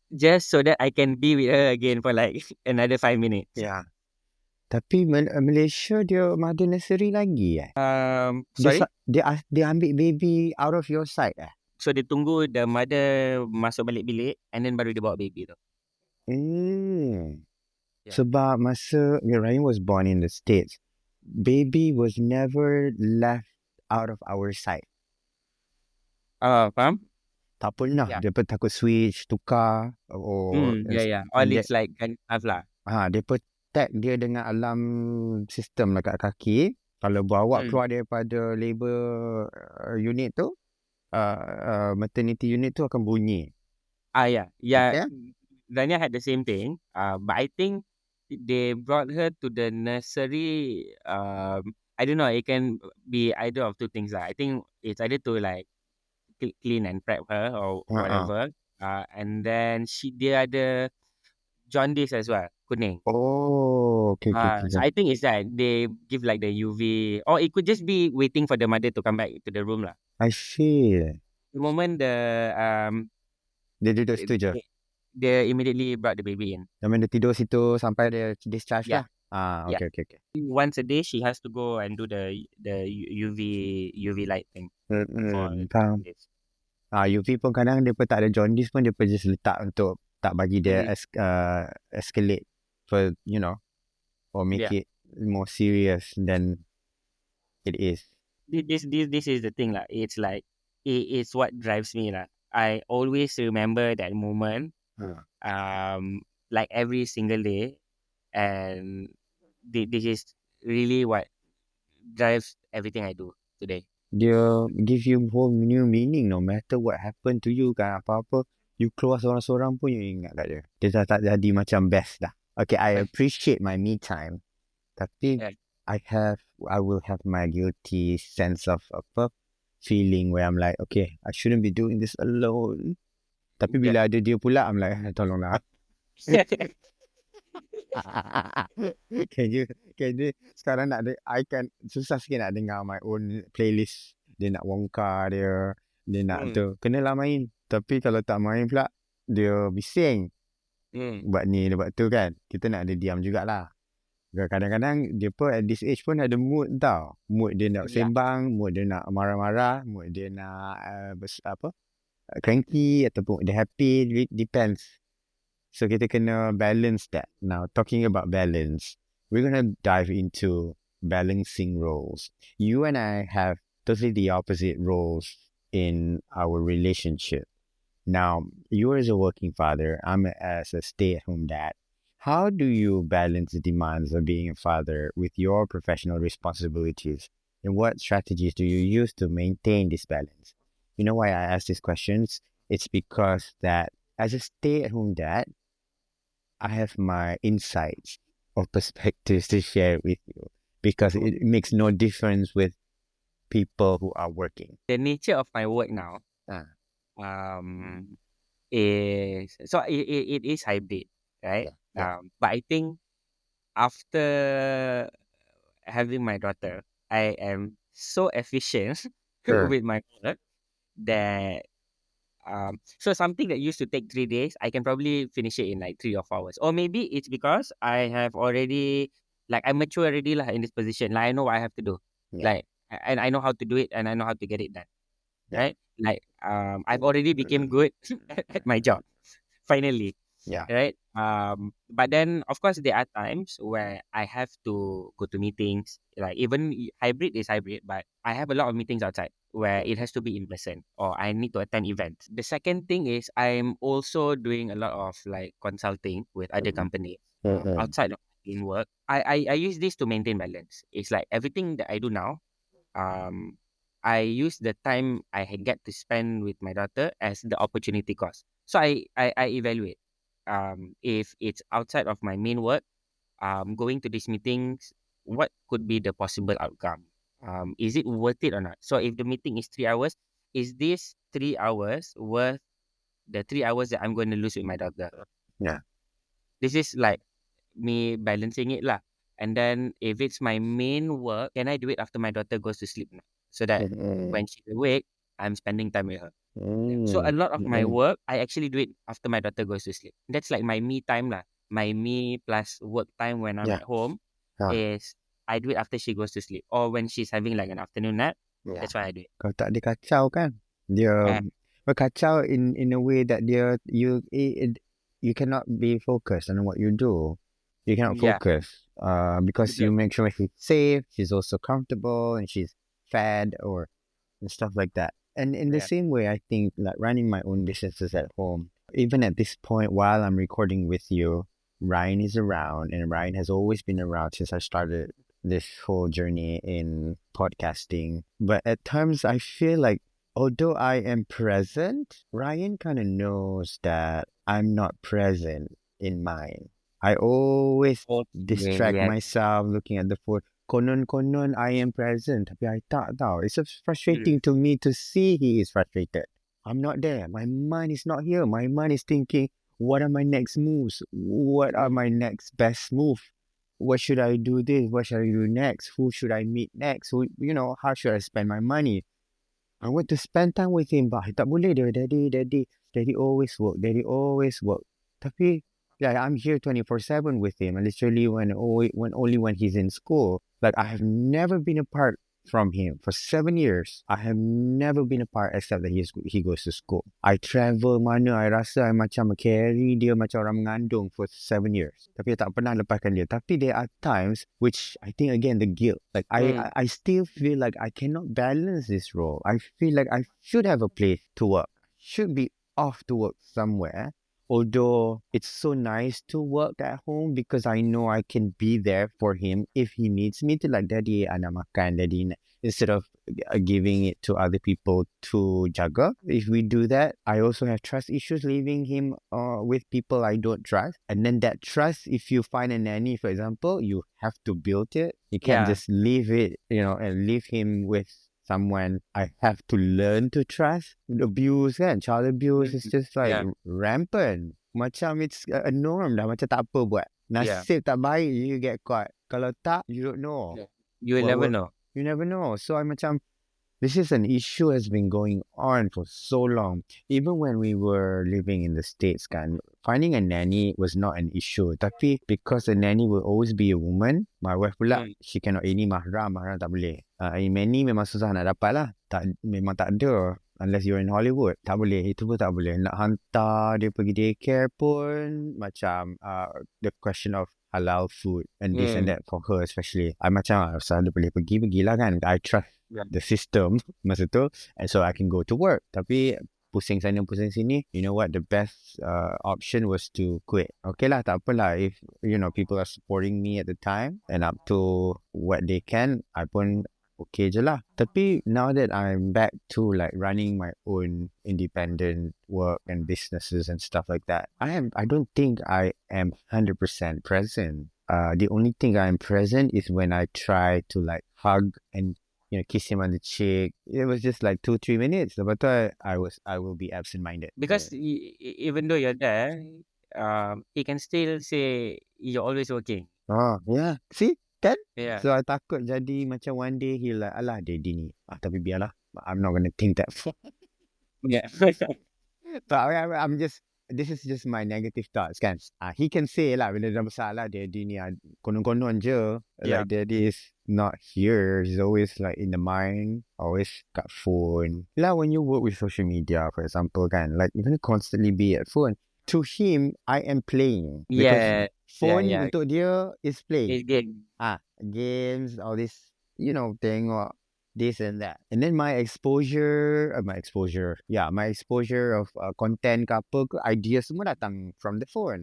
Just so that I can be with her again for like another 5 minutes. Ya. Tapi Malaysia dia mother nursery lagi eh? Sorry? Dia ambil baby out of your sight eh? So dia tunggu the mother masuk balik bilik, and then baru dia bawa baby tu. Hmm. Yeah. Sebab masa Ryan was born in the States, baby was never left out of our sight. Faham? Tak pernah. Yeah. Dia pun takut switch, tukar. Yeah. All And it's like kind of lah. dia protect dia dengan alarm system dekat kaki. Kalau bawa Hmm. keluar daripada labor unit tu, maternity unit tu akan bunyi. Yeah. Okay? Rania had the same thing. But I think they brought her to the nursery. I don't know. It can be either of two things lah. I think it's either to like clean and prep her or Uh-uh. whatever. And then dia ada jaundice as well, kuning. Oh, okay. So I think it's that they give like the UV, or it could just be waiting for the mother to come back to the room lah. I see. The moment Dia duduk situ je. they immediately brought the baby in. Zaman dia tidur situ sampai dia discharge Yeah. lah. Yeah. Okay. Once a day, she has to go and do the UV light thing for Faham. this. UV pun kadang dia pun tak ada jaundice pun, dia pun just letak untuk tak bagi dia escalate for, or make it more serious than it is. This is the thing lah. It's like it's what drives me lah. I always remember that moment, like every single day, and this is really what drives everything I do today. Dia give you whole new meaning no matter what happened to you kan, apa-apa you keluar seorang-seorang pun you ingat kat dia. Dia tak jadi macam best dah. Okay, I appreciate my me time. Tapi I will have my guilty sense of feeling where I'm like, okay, I shouldn't be doing this alone. Tapi bila ada dia pula, I'm like, tolonglah. Can you sekarang I can susah sikit nak dengar my own playlist. Dia nak wongka dia nak tu. Kenalah main. Tapi kalau tak main pula, dia bising. Buat ni, buat tu kan. Kita nak ada diam jugalah. Kadang-kadang dia pun at this age pun ada mood tau. Mood dia nak sembang, mood dia nak marah-marah, mood dia nak cranky ataupun dia happy, depends. So kita kena balance that. Now talking about balance, we're gonna dive into balancing roles. You and I have totally the opposite roles in our relationship. Now, you as a working father, I'm as a stay-at-home dad. How do you balance the demands of being a father with your professional responsibilities? And what strategies do you use to maintain this balance? You know why I ask these questions? It's because that as a stay-at-home dad, I have my insights or perspectives to share with you because it makes no difference with people who are working. The nature of my work now is, so it is hybrid, right? Yeah. But I think after having my daughter, I am so efficient with my work that So something that used to take 3 days, I can probably finish it in like 3 or 4 hours. Or maybe it's because I have already, like, I'm mature already lah in this position. Like, I know what I have to do. Yeah. Like, and I know how to do it, and I know how to get it done. Yeah. Right? Like, I've already became good at my job. Finally. Yeah. Right? But then of course there are times where I have to go to meetings. Like, even hybrid is hybrid, but I have a lot of meetings outside where it has to be in person, or I need to attend events. The second thing is I'm also doing a lot of like consulting with other companies Mm-mm. outside of in work. I use this to maintain balance. It's like everything that I do now, um I use the time get to spend with my daughter as the opportunity cost. So I evaluate, if it's outside of my main work, going to these meetings, what could be the possible outcome? Is it worth it or not? So if the meeting is 3 hours, is this 3 hours worth the 3 hours that I'm going to lose with my daughter? Yeah. This is like me balancing it lah. And then if it's my main work, can I do it after my daughter goes to sleep now? So that Mm-mm. when she's awake, I'm spending time with her. Yeah. So a Mm. lot of my Mm-mm. work, I actually do it after my daughter goes to sleep. That's like my me time lah. My me plus work time when I'm Yeah. at home Ah. is I do it after she goes to sleep, or when she's having like an afternoon nap. Yeah. That's why I do it. Kalau tak dia kacau kan, dia Uh, berkacau in a way that you cannot be focused on what you do. You cannot yeah, focus because you betul. make sure she's safe, she's also comfortable, and she's fed or and stuff like that. And in the Yeah. same way, I think like running my own businesses at home, even at this point while I'm recording with you, Ryan is around, and Ryan has always been around since I started this whole journey in podcasting. But at times, I feel like although I am present, Ryan kind of knows that I'm not present in mine. I always Okay, distract yeah. myself looking at the phone. Konon-konon I am present, tapi I tak tahu. It's so Mm, frustrating to me to see he is frustrated. I'm not there. My mind is not here. My mind is thinking, what are my next moves? What are mm, my next best move? What should I do this? What should I do next? Who should I meet next? Who, how should I spend my money? I want to spend time with him, but tak boleh dia. Daddy always work. Daddy always work. Tapi, yeah, I'm here 24/7 with him. And literally only when he's in school. Like, I have never been apart from him for 7 years. I have never been apart except that he goes to school. I travel mana, I rasa I macam carry dia macam orang mengandung for 7 years. Tapi I tak pernah lepaskan dia. Tapi there are times which I think again the guilt. Like mm, I still feel like I cannot balance this role. I feel like I should have a place to work. Should be off to work somewhere. Although it's so nice to work at home because I know I can be there for him if he needs me to, like, daddy anak makan, daddy instead of giving it to other people to jaga. If we do that, I also have trust issues leaving him with people I don't trust. And then that trust, if you find a nanny, for example, you have to build it. You can't yeah. just leave it, and leave him with someone I have to learn to trust. Abuse kan, child abuse is Mm, just like yeah. rampant. Macam it's a norm dah, macam tak apa buat. Yeah. Nasib tak baik, you get caught. Kalau tak, you don't know. Yeah. You will What, never what, know. you never know. So I macam, this is an issue has been going on for so long. Even when we were living in the States, kan, finding a nanny was not an issue. Tapi because a nanny will always be a woman, my wife pula, Mm, she cannot, ini mahram tak boleh. Nanny memang susah nak dapat lah. Memang tak ada. Unless you're in Hollywood. Tak boleh. Itu pun tak boleh. Nak hantar dia pergi daycare pun, macam the question of halal food and this and mm, that for her especially. I macam, asal dia boleh pergilah kan. I trust yeah. the system masa tu, and so I can go to work. Tapi pusing sana pusing sini, you know what, the best option was to quit. Okay lah, tak apalah, if people are supporting me at the time and up to what they can, I pun okay je lah. Tapi now that I'm back to like running my own independent work and businesses and stuff like that, I don't think I am 100% present. The only thing I'm present is when I try to like hug and kiss him on the cheek. It was just like 2-3 minutes. Lepas tu I will be absent-minded. Because even though you're there, he can still say you're always working. Oh, yeah. See? Kan? Yeah. So I takut jadi macam one day he'll like, alah, daddy ni. Tapi biarlah. I'm not going to think that. Yeah. But I'm just, this is just my negative thoughts kan. He can say lah bila dah bersalah daddy ni konon-konon je. Yeah. Like daddy is not here. He's always like in the mind, always got phone. Lah when you work with social media, for example kan, like you're gonna constantly be at phone. To him, I am playing because Yeah. Yeah. phone Yeah. untuk dia is playing. It's game. Games, all this, tengok this and that. And then my exposure of content ke apa ke, idea semua datang from the phone.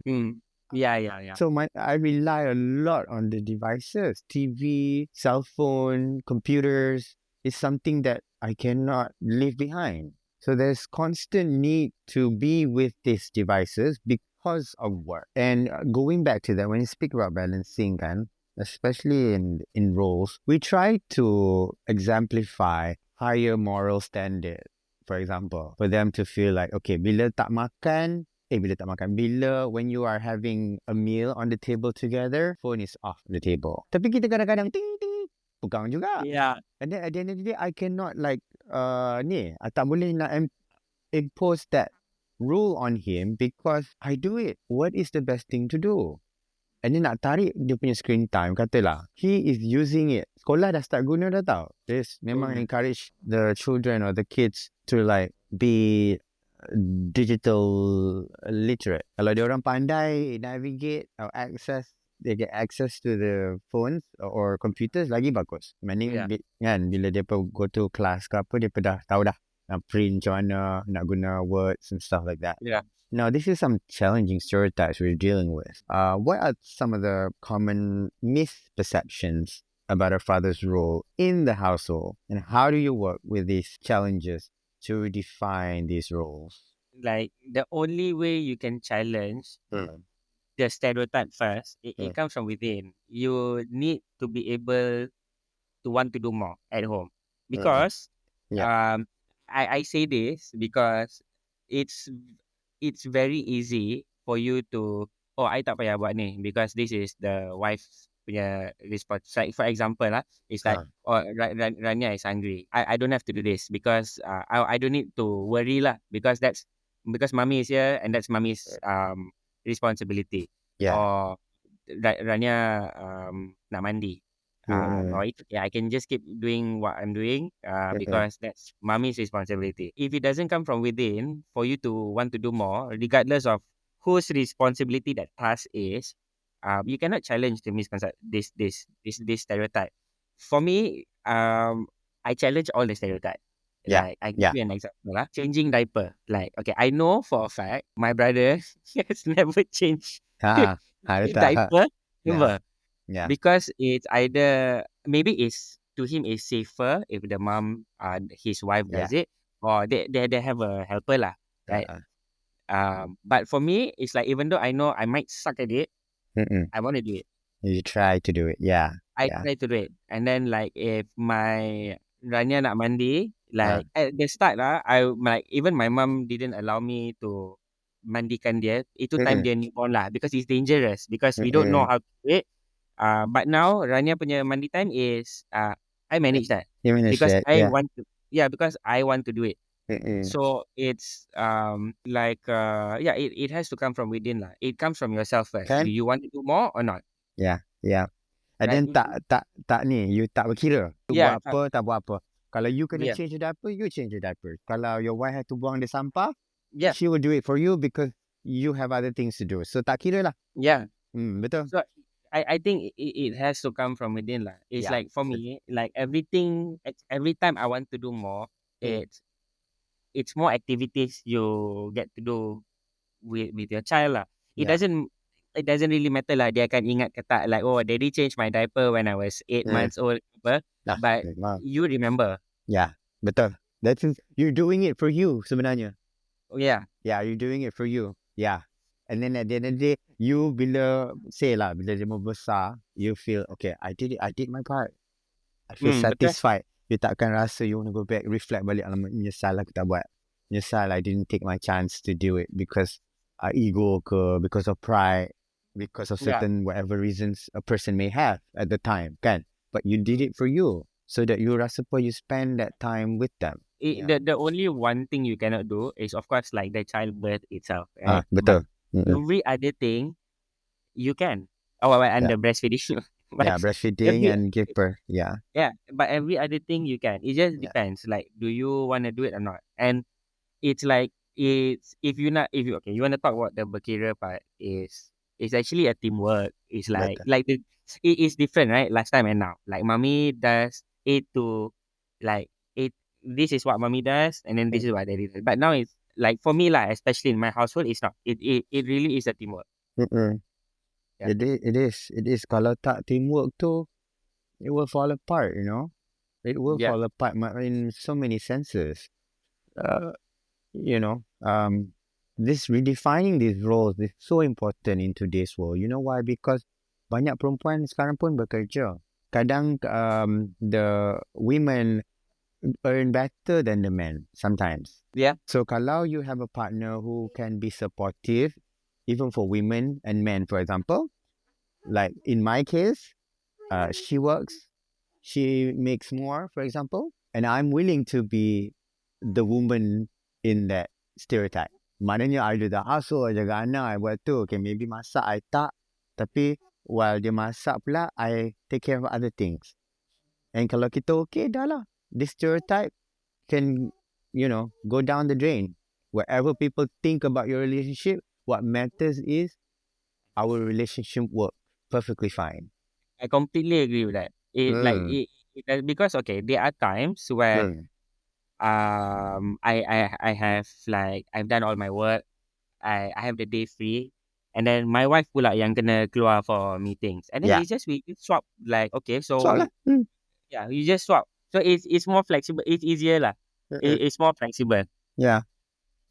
Yeah. Yeah. Yeah. So I rely a lot on the devices, TV, cell phone, computers. Is something that I cannot leave behind. So there's constant need to be with these devices because of work. And going back to that, when you speak about balancing kan, especially in roles, we try to exemplify higher moral standard. For example, for them to feel like, okay, bila tak makan, when you are having a meal on the table together, phone is off the table. Tapi kita kadang-kadang ting ting pegang juga. Yeah. And then at the end of the day, I cannot like tak boleh nak impose that rule on him because I do it. What is the best thing to do? And then nak tarik dia punya screen time, katalah he is using it. Sekolah dah start guna dah tau. This memang encourage the children or the kids to like be digital literate. Kalau dia orang pandai navigate or they get access to the phones or computers, lagi bagus. Mending kan, bila dia go to class ke apa, dia dah tahu dah nak print macam mana, nak guna words and stuff like that. Yeah. Now, this is some challenging stereotypes we're dealing with. What are some of the common misperceptions about a father's role in the household? And how do you work with these challenges to redefine these roles? Like the only way you can challenge the stereotype first, it comes from within. You need to be able to want to do more at home. Because I say this because it's very easy for you to, I tak payah buat ni because this is the wife's punya response. Like for example it's like Rania is hungry. I don't have to do this because I don't need to worry lah because mommy is here and that's mommy's responsibility. Or Rania nak mandi. I can just keep doing what I'm doing because that's mommy's responsibility. If it doesn't come from within, for you to want to do more, regardless of whose responsibility that task is, you cannot challenge the this stereotype. For me, I challenge all the stereotype. Like I give you an example changing diaper. Like I know for a fact my brother has never changed diaper ever. Because it's either maybe to him it's safer if the mom his wife does it, or they have a helper lah, right? But for me it's like, even though I know I might suck at it, I want to do it. You try to do it. I try to do it. And then like if my Rania nak mandi, like at the start I like, even my mom didn't allow me to mandikan dia. Itu time dia newborn lah, because it's dangerous, because we don't know how to do it. But now Rania punya mandi time is I manage that. You manage because that, I want to. Because I want to do it. So it's it has to come from within lah. It comes from yourself first. Do you want to do more or not? And then tak ni, you tak berkira buat apa, tak buat apa. Kalau you kena change the diaper, you change the diaper. Kalau your wife had to buang the sampah, she will do it for you because you have other things to do. So tak kira lah. Betul. So I think it has to come from within lah. It's like for me, like every time I want to do more, it's more activities you get to do with your child lah. It doesn't really matter lah. Dia akan ingat ke tak, like, oh, daddy changed my diaper when I was 8 months old, but you remember. Betul. That's you're doing it for you sebenarnya. You're doing it for you. And then at the end of the day, you bila dia mau besar, you feel, okay, I did it, I did my part. I feel satisfied. You takkan rasa you want to go back, reflect balik, alamak, menyesal aku tak buat. Menyesal I didn't take my chance to do it because ego ke, because of pride, because of certain whatever reasons a person may have at the time, kan? But you did it for you, so that you rasa you spend that time with them. Yeah. the only one thing you cannot do is, of course, like the childbirth itself, right? But Betul. Mm-mm. every other thing you can. Oh, well, and Yeah. the breastfeeding. Yeah, But breastfeeding every and give birth. Yeah. yeah, but every other thing you can. It just Yeah. depends. Like, do you want to do it or not? And it's like it's if you not if you okay, you want to talk about the behavioral part is it's actually a teamwork. It's Betul. like the it is different, right? Last time and now. Like mommy does it to like it this is what mommy does and then this Mm. is what daddy does. But now it's like for me like especially in my household it's not. It really is a teamwork. Mm-mm. Yeah. It is. It is. Kalau tak teamwork tu, it will fall apart, you know? It will Yeah. fall apart in so many senses. Uh, you know, this redefining these roles is so important in today's world. You know why? Because banyak perempuan sekarang pun bekerja. Kadang the women earn better than the men sometimes. Yeah. So kalau you have a partner who can be supportive, even for women and men, for example, like in my case, she works, she makes more, for example, and I'm willing to be the woman in that stereotype. Maknanya I do the hustle, I jaga anak, I buat tu. Okay, maybe masak I tak, tapi while dia masak pula, I take care of other things. And kalau kita okay, dah lah. This stereotype can, you know, go down the drain. Whatever people think about your relationship, what matters is our relationship work perfectly fine. I completely agree with that. It like Hmm. because okay, there are times where Hmm. I have like I've done all my work. I have the day free, and then my wife pula yang kena keluar for meetings, and then Yeah. we swap like okay, So lah. so yeah, you just swap. So it's more flexible. It's easier lah. It's more flexible, Yeah.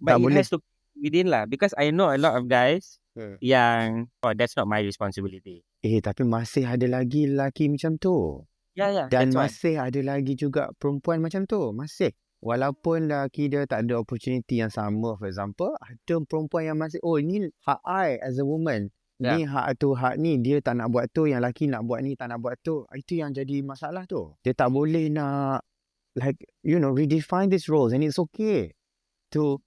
but Tak it boleh. has to within lah because I know a lot of guys Hmm. yang oh that's not my responsibility. Tapi masih ada lagi lelaki macam tu. Yeah, Dan that's why. masih ada lagi juga perempuan macam tu. Masih. Walaupun lelaki dia tak ada opportunity yang sama, for example, ada perempuan yang masih, oh ni hak I as a woman. Yeah, Ni hak tu, hak ni. Dia tak nak buat tu, yang lelaki nak buat ni, tak nak buat tu. Itu yang jadi masalah tu. Dia tak boleh nak, like, you know, redefine these roles. And it's okay to,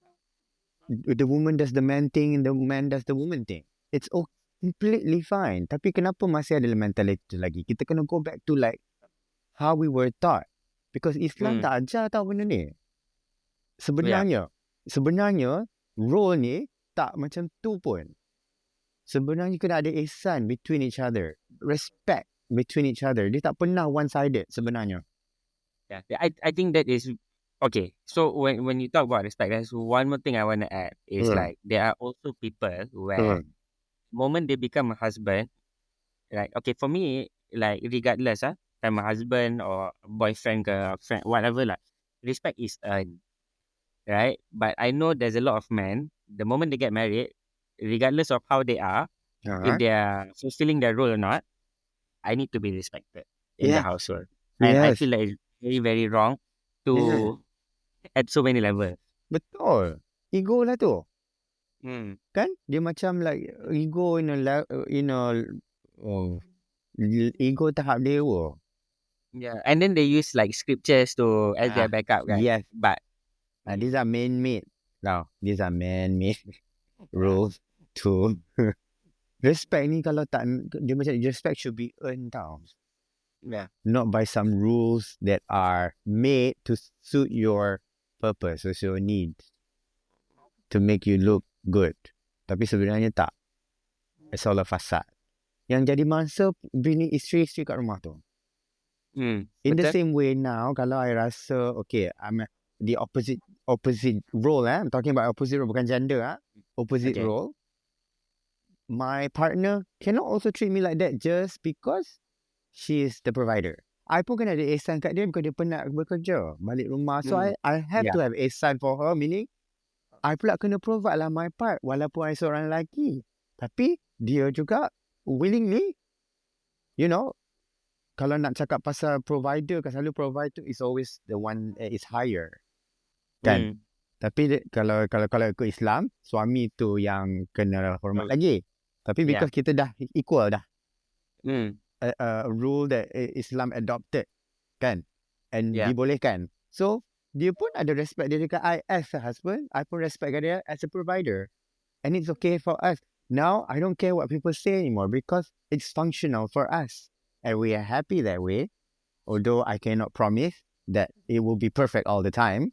the woman does the man thing and the man does the woman thing. It's completely fine. Tapi kenapa masih ada mentality tu lagi? Kita kena go back to like how we were taught. Because Islam tak ajar tau benda ni. yeah. Sebenarnya role ni tak macam tu pun. Sebenarnya kena ada ihsan between each other. Respect between each other. Dia tak pernah one-sided sebenarnya. Yeah, I think that is okay. So when you talk about respect, there's one more thing I want to add is like there are also people where moment they become a husband, like okay for me like regardless I'm a husband or boyfriend ke friend whatever lah, respect is earned, right? But I know there's a lot of men the moment they get married, regardless of how they are, if they are fulfilling their role or not, I need to be respected in the Yeah. household, and I Yes. feel like it's very very wrong Yeah. to at so many levels. Betul. Ego lah tu. Hmm. Kan? Dia macam like ego in a oh, ego tahap dewa. Yeah, and then they use like scriptures to as their Ah, backup, right? yes. But These are man-made. Now, these are man-made rules to respect ni kalau tak, dia macam respect should be earned tau. yeah, Not by some rules that are made to suit your purpose or your needs to make you look good. Tapi sebenarnya tak. It's all a facade. Yang jadi mangsa bini isteri-isteri kat rumah tu. In the betul. same way now, kalau I rasa, okay, I'm the opposite role. I'm talking about opposite role, bukan gender. Opposite Okay. role. My partner cannot also treat me like that just because she is the provider. I pun kena ada ihsan kat dia because dia penat bekerja balik rumah. So I have to Yeah. have ihsan for her, meaning I pula kena provide lah my part walaupun I seorang lelaki. Tapi dia juga willingly, you know, kalau nak cakap pasal provider, kan selalu provider is always the one that is higher. Kan? Tapi kalau ikut Islam, suami tu yang kena hormat lagi. Tapi because kita dah equal dah. A rule that Islam adopted, kan? And dibolehkan. So dia pun ada respect dia dekat I as a husband. I pun respect dia as a provider. And it's okay for us. Now, I don't care what people say anymore because it's functional for us. And we are happy that way. Although I cannot promise that it will be perfect all the time.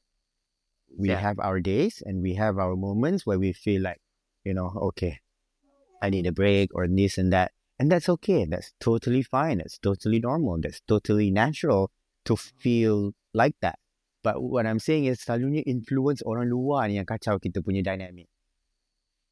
We Yeah. have our days and we have our moments where we feel like, okay, I need a break or this and that. And that's okay. That's totally fine. That's totally normal. That's totally natural to feel like that. But what I'm saying is selalunya influence orang luar ni yang kacau kita punya dynamic.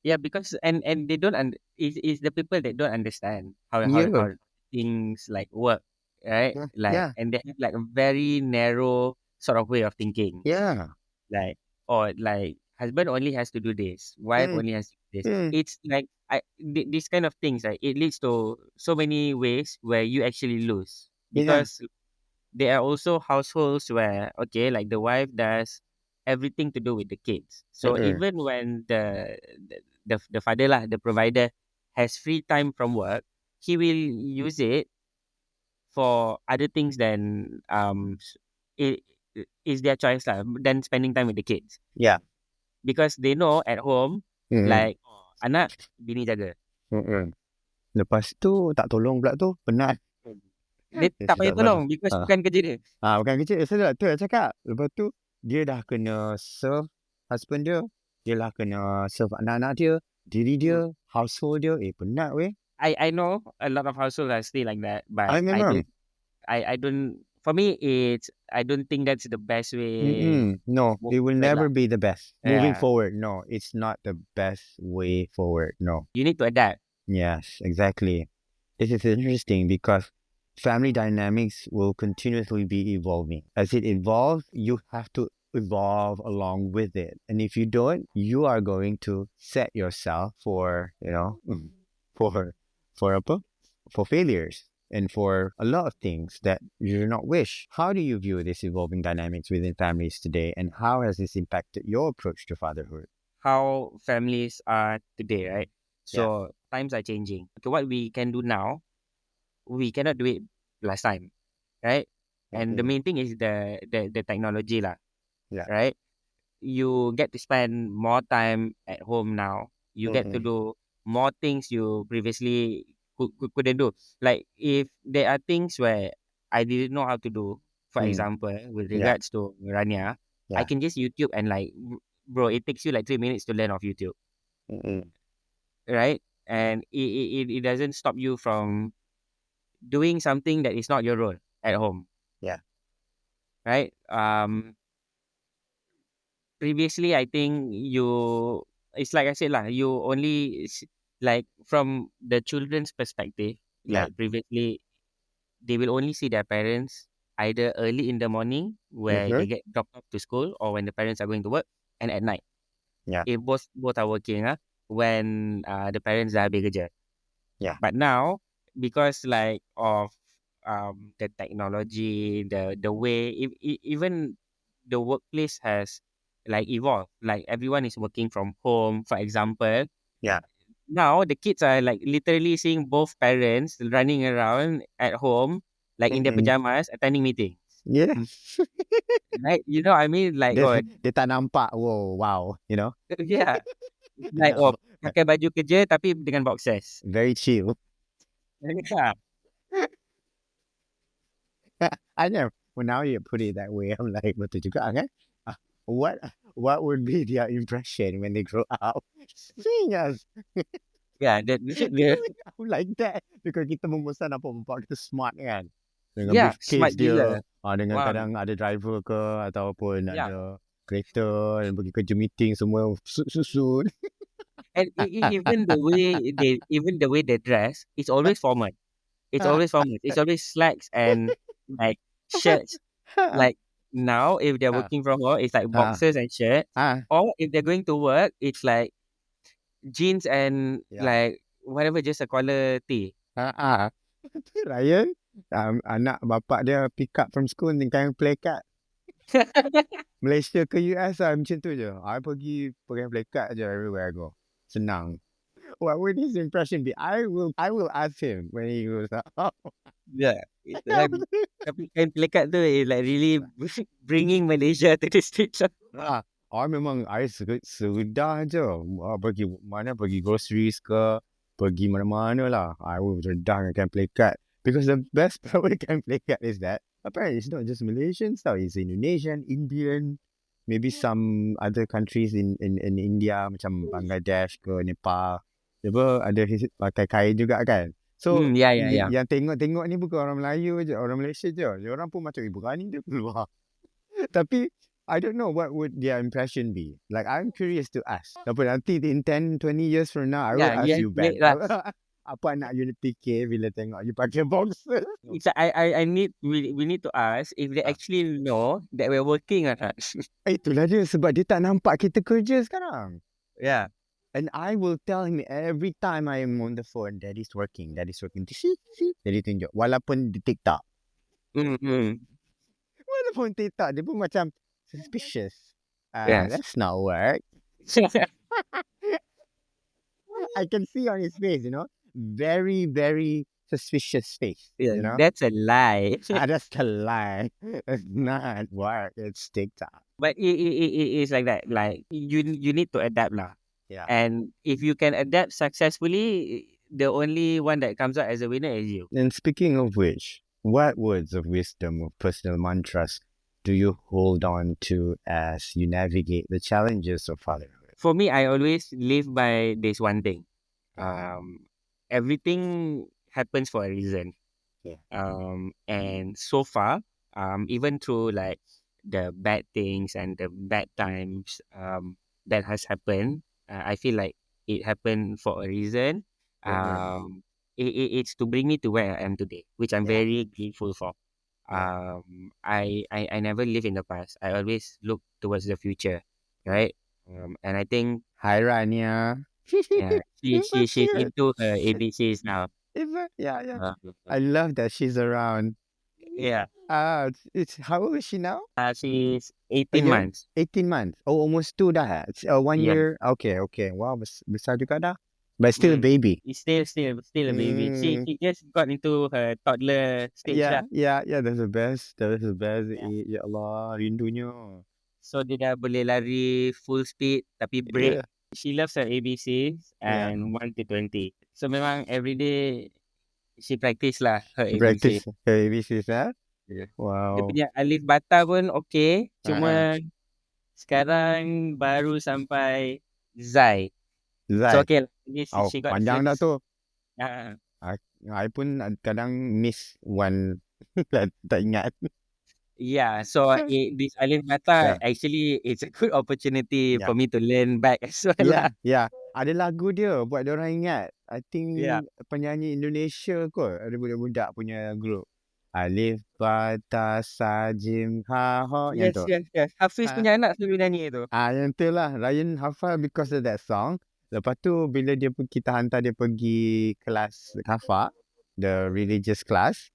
Yeah, because and they don't is the people that don't understand Yeah. how things like work, right? Yeah. Like, Yeah. and they have like a very narrow sort of way of thinking. Yeah. Like, or like husband only has to do this, wife Mm, only has to do this. mm, It's like these kind of things, right? It leads to so many ways where you actually lose, yeah. because there are also households where, okay, like the wife does everything to do with the kids. So Mm-mm. even when the father lah, the provider, has free time from work, he will use it for other things than it is their choice lah, than spending time with the kids, Yeah. because they know at home, Mm-mm. like, oh, anak bini jaga. Mm-mm. Lepas tu tak tolong pula tu. Penat. Dia Dia tak payah tak tolong. tolong because bukan kerja dia. Bukan kecil. Saya tu yang cakap. Lepas tu, dia dah kena serve husband dia. Dia dah kena serve anak-anak dia. Diri dia. Household dia. Penat weh. I know a lot of households are still like that, but I Memang. don't I don't, for me it's, I don't think that's the best way No, it will forward lah. never be the best. Moving Yeah, forward, no. It's not the best way forward. No. you need to adapt. Yes, exactly. This is interesting because family dynamics will continuously be evolving. As it evolves, you have to evolve along with it. And if you don't, you are going to set yourself for, for apa? For failures and for a lot of things that you do not wish. How do you view this evolving dynamics within families today, and how has this impacted your approach to fatherhood? How families are today, right? Yeah. So times are changing. Okay, what we can do now, we cannot do it last time, right? And the Mm-mm. main thing is the technology lah, Yeah. right? You get to spend more time at home now. You get to Mm-mm. do more things you previously couldn't do. Like, if there are things where I didn't know how to do, for Mm. example, with Yeah. regards to Rania, I Yeah. can just YouTube and like, bro, it takes you like 3 minutes to learn off YouTube, Mm-mm. right? And it doesn't stop you from doing something that is not your role at home, Yeah. right? Previously, I think it's like I said lah, you only like from the children's perspective, Yeah. like previously, they will only see their parents either early in the morning where Mm-hmm. they get dropped off to school, or when the parents are going to work, and at night. Yeah. If both are working, when the parents dah habis kerja. Yeah. But now, because like of the technology, the way, even the workplace has like evolved. Like, everyone is working from home, for example. Yeah. Now the kids are like literally seeing both parents running around at home, like in their Mm-mm. pajamas, attending meetings. Yes. Right? You know what I mean? Like, dia, oh, dia tak nampak. Whoa, wow. yeah. Like, oh, pakai baju kerja tapi dengan boxers. Very chill. Yeah. I know. Well, now you put it that way, I'm like, betul juga kan? What would be their impression when they grow up? Seeing us. Yeah, the Aku like that. Because kita memesan apa-apa kita smart kan. Dengan yeah, briefcase smart dia. gila. Dengan Wow. kadang ada driver ke. Ataupun Yeah. ada kereta. Dan pergi kerja meeting semua. Susun. And even the way they dress, it's always formal. It's always formal. It's always slacks and like shirts. Like, now, if they're working from home, it's like boxers and shirts. Or if they're going to work, it's like jeans and Yeah. like whatever, just a collar tee. Ryan, anak bapak dia pick up from school dengan play card. Malaysia ke US macam tu je. I pergi pegang play card je everywhere I go. Senang. What would his impression be? I will ask him when he goes out. Yeah. Tapi kain pelekat tu is like really bringing Malaysia to the streets. Ah, memang I seredah je. Pergi mana, pergi groceries ke, pergi mana-mana lah. I will redah dengan kain pelekat. Because the best part with kain pelekat is that apparently it's not just Malaysians tau. It's Indonesian, Indian, maybe some other countries in India macam Bangladesh ke Nepal. Dia pun ada pakai kain juga kan. So Ya, ya, ya. yang tengok-tengok ni bukan orang Melayu je, orang Malaysia je. Dia orang pun macam berani dia keluar. Tapi I don't know what would their impression be. Like I'm curious to ask. Tapi nanti in 10, 20 years from now, I will Yeah, ask yes, you wait Ben. lah. Apa nak you fikir bila tengok you pakai boxer? It's I need we need to ask if they Ah. actually know that we're working or not. Itulah dia sebab dia tak nampak kita kerja sekarang. Yeah. And I will tell him every time I am on the phone, Daddy's working. Daddy's working. See? Daddy tunjuk. Walaupun di TikTok. Mm-hmm. Walaupun TikTok, dia pun macam suspicious. Yes. That's not work. I can see on his face, very, very suspicious face, Yeah, that's a lie. That's a lie. It's not work. It's TikTok. But it is like that. Like you need to adapt lah. Yeah. And if you can adapt successfully, the only one that comes out as a winner is you. And speaking of which, what words of wisdom or personal mantras do you hold on to as you navigate the challenges of fatherhood? For me, I always live by this one thing. Everything happens for a reason. Yeah. And so far, even through like the bad things and the bad times that has happened, I feel like it happened for a reason. It's to bring me to where I am today, which I'm very grateful for. I never live in the past. I always look towards the future, right? And I think Hi, Rania. yeah, she's into her ABCs now. Yeah. I love that she's around. Yeah. It's how old is she now? She's A 18 year? months. 18 months. Oh, almost 2 dah. It's 1 Yeah. year. Okay. Wow, besar juga dah. But still a baby. It's still a baby. She just got into her toddler stage lah. Yeah. That's the best. age. Ya Allah, rindunya. So dia dah boleh lari full speed tapi break. Yeah. She loves her ABCs and 1 to 20. So memang everyday she practice lah her ABC. Practice her ABCs, ha? Yeah. Dia Wow. punya alif bata pun okay. Cuma sekarang baru sampai Zai. Zai. So okay lah. She got panjang dah tu. Uh, I pun kadang miss one. tak ingat. Yeah, so this alif bata actually it's a good opportunity for me to learn back as well lah. Yeah. Ada lagu dia buat dia orang ingat. I think penyanyi Indonesia kot. Ada budak-budak punya group. Alif bata sajim ha ho. Yes. Hafiz punya anak selalu nyanyi itu. Yang tu lah. Ryan hafal because of that song. Lepas tu bila kita hantar dia pergi kelas kafah, the religious class,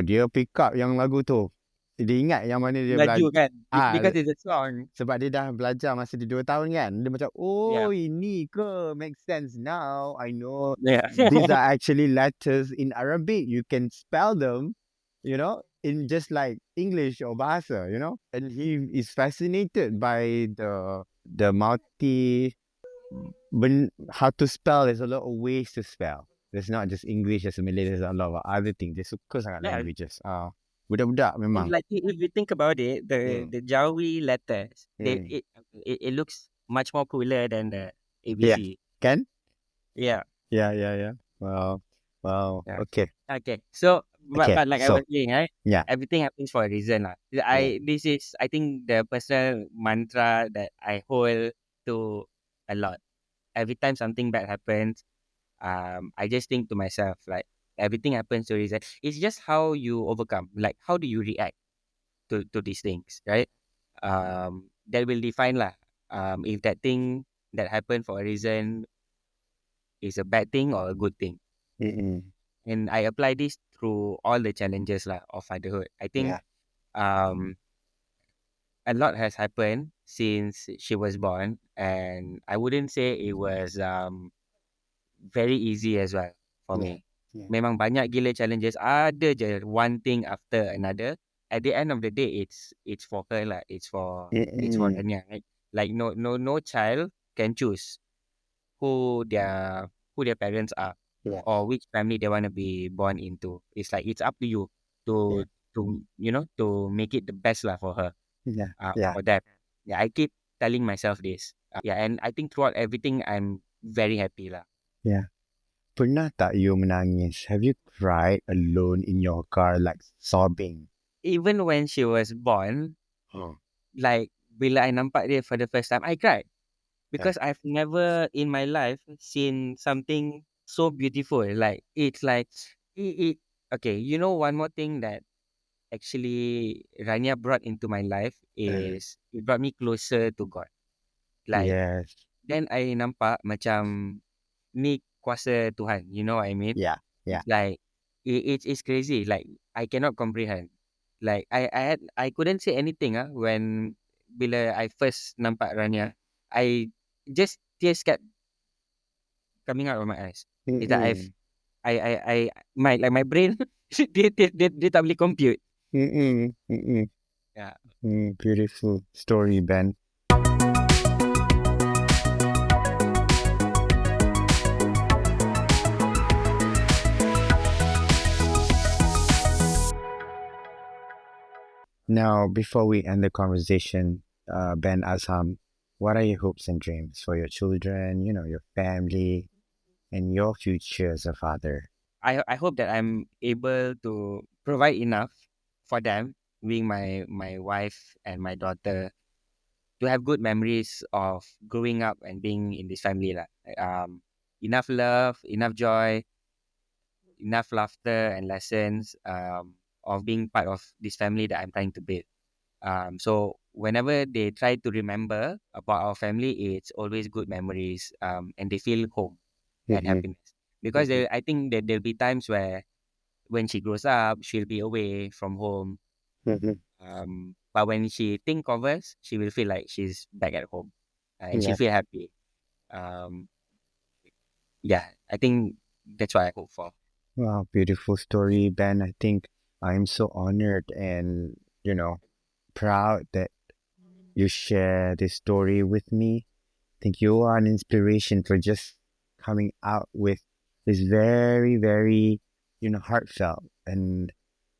dia pick up yang lagu tu. Dia ingat yang mana dia belajar. Laju kan? Because it's a song. Sebab dia dah belajar masa dia 2 tahun kan. Dia macam, ini ke? Makes sense now. I know. Yeah. These are actually letters in Arabic. You can spell them, in just like English or bahasa, And he is fascinated by the how to spell. There's a lot of ways to spell. There's not just English, there's Malay, there's a lot of other things. Dia suka sangat languages. Budak-budak memang. Like if you think about it, the Jawi letters, it looks much more cooler than the ABC. Kan? Yeah. Wow. Yeah. Okay. So, but like I was saying, right? Yeah. Everything happens for a reason lah. This is, I think, the personal mantra that I hold to a lot. Every time something bad happens, I just think to myself like, everything happens to a reason. It's just how you overcome. Like, how do you react to these things, right? That will define lah. If that thing that happened for a reason is a bad thing or a good thing. And I apply this through all the challenges lah of fatherhood. I think a lot has happened since she was born, and I wouldn't say it was very easy as well for me. Yeah. Memang banyak gila challenges. Ada je one thing after another. At the end of the day, it's for her lah. It's for Mm-mm. Rania. Right? Like no child can choose who their who their parents are Yeah. or which family they want to be born into. It's like it's up to you Yeah. to make it the best lah for her. Yeah. Yeah. For that. Yeah, I keep telling myself this. Yeah, and I think throughout everything, I'm very happy lah. Yeah. Pernah tak you menangis? Have you cried alone in your car, like sobbing? Even when she was born, Oh. like bila I nampak dia for the first time, I cried Yeah. because I've never in my life seen something so beautiful. Like it's like it okay, one more thing that actually Rania brought into my life Uh, is it brought me closer to God. Like yes. then I nampak macam ni kuasa Tuhan, you know what I mean? Yeah. Yeah. It's like it's crazy. Like I cannot comprehend. Like I couldn't say anything when bila I first nampak Rania. I just tears kept coming out of my eyes. It's like Mm-mm. I my brain dia tak boleh compute. Mm-mm. Mm-mm. Yeah. Beautiful story, Ben. Now, before we end the conversation, Ben Azham, what are your hopes and dreams for your children, your family, and your future as a father? I hope that I'm able to provide enough for them, being my wife and my daughter, to have good memories of growing up and being in this family lah. Enough love, enough joy, enough laughter and lessons of being part of this family that I'm trying to build. So whenever they try to remember about our family, it's always good memories, and they feel home and Mm-mm. happiness. Because Mm-mm. I think that there'll be times where when she grows up, she'll be away from home. Mm-mm. But when she think of us, she will feel like she's back at home, and she'll Yeah. feel happy. Um, yeah, I think that's what I hope for. Wow, beautiful story, Ben. I think I'm so honored and, proud that you share this story with me. I think you are an inspiration for just coming out with this very, very, heartfelt and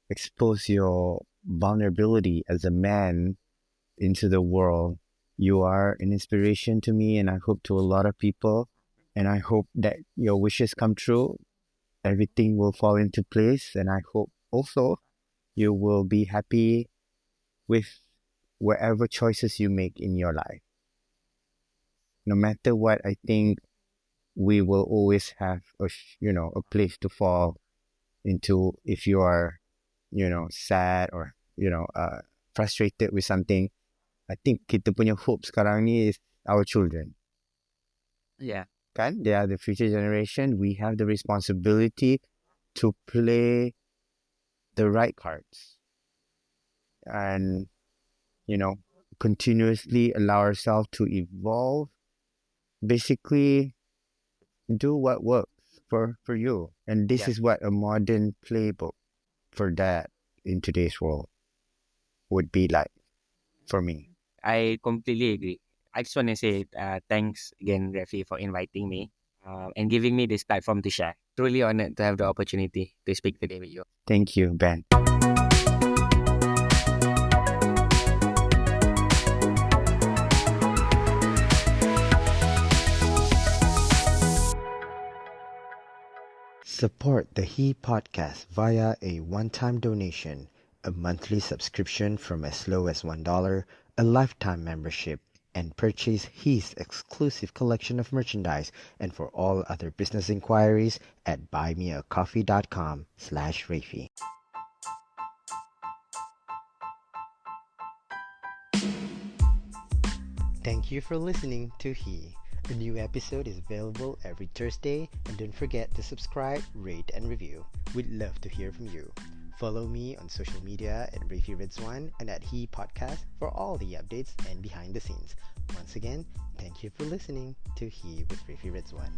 expose your vulnerability as a man into the world. You are an inspiration to me, and I hope to a lot of people. And I hope that your wishes come true. Everything will fall into place. And I hope also you will be happy with whatever choices you make in your life. No matter what, I think we will always have a place to fall into if you are, sad or, frustrated with something. I think kita punya hope sekarang ni is our children. Yeah, Kan? They are the future generation. We have the responsibility to play the right cards and, continuously allow ourselves to evolve. Basically, do what works for you. And this yeah, is what a modern playbook for that in today's world would be like for me. I completely agree. I just want to say thanks again, Refi, for inviting me and giving me this platform to share. Truly honored to have the opportunity to speak today with you. Thank you, Ben. Support the He Podcast via a one-time donation, a monthly subscription from as low as $1, a lifetime membership, and purchase He's exclusive collection of merchandise. And for all other business inquiries at buymeacoffee.com/Rafi. Thank you for listening to He. A new episode is available every Thursday, and don't forget to subscribe, rate, and review. We'd love to hear from you. Follow me on social media at Rafi Ridzwan and at He Podcast for all the updates and behind the scenes. Once again, thank you for listening to He with Rafi Ridzwan.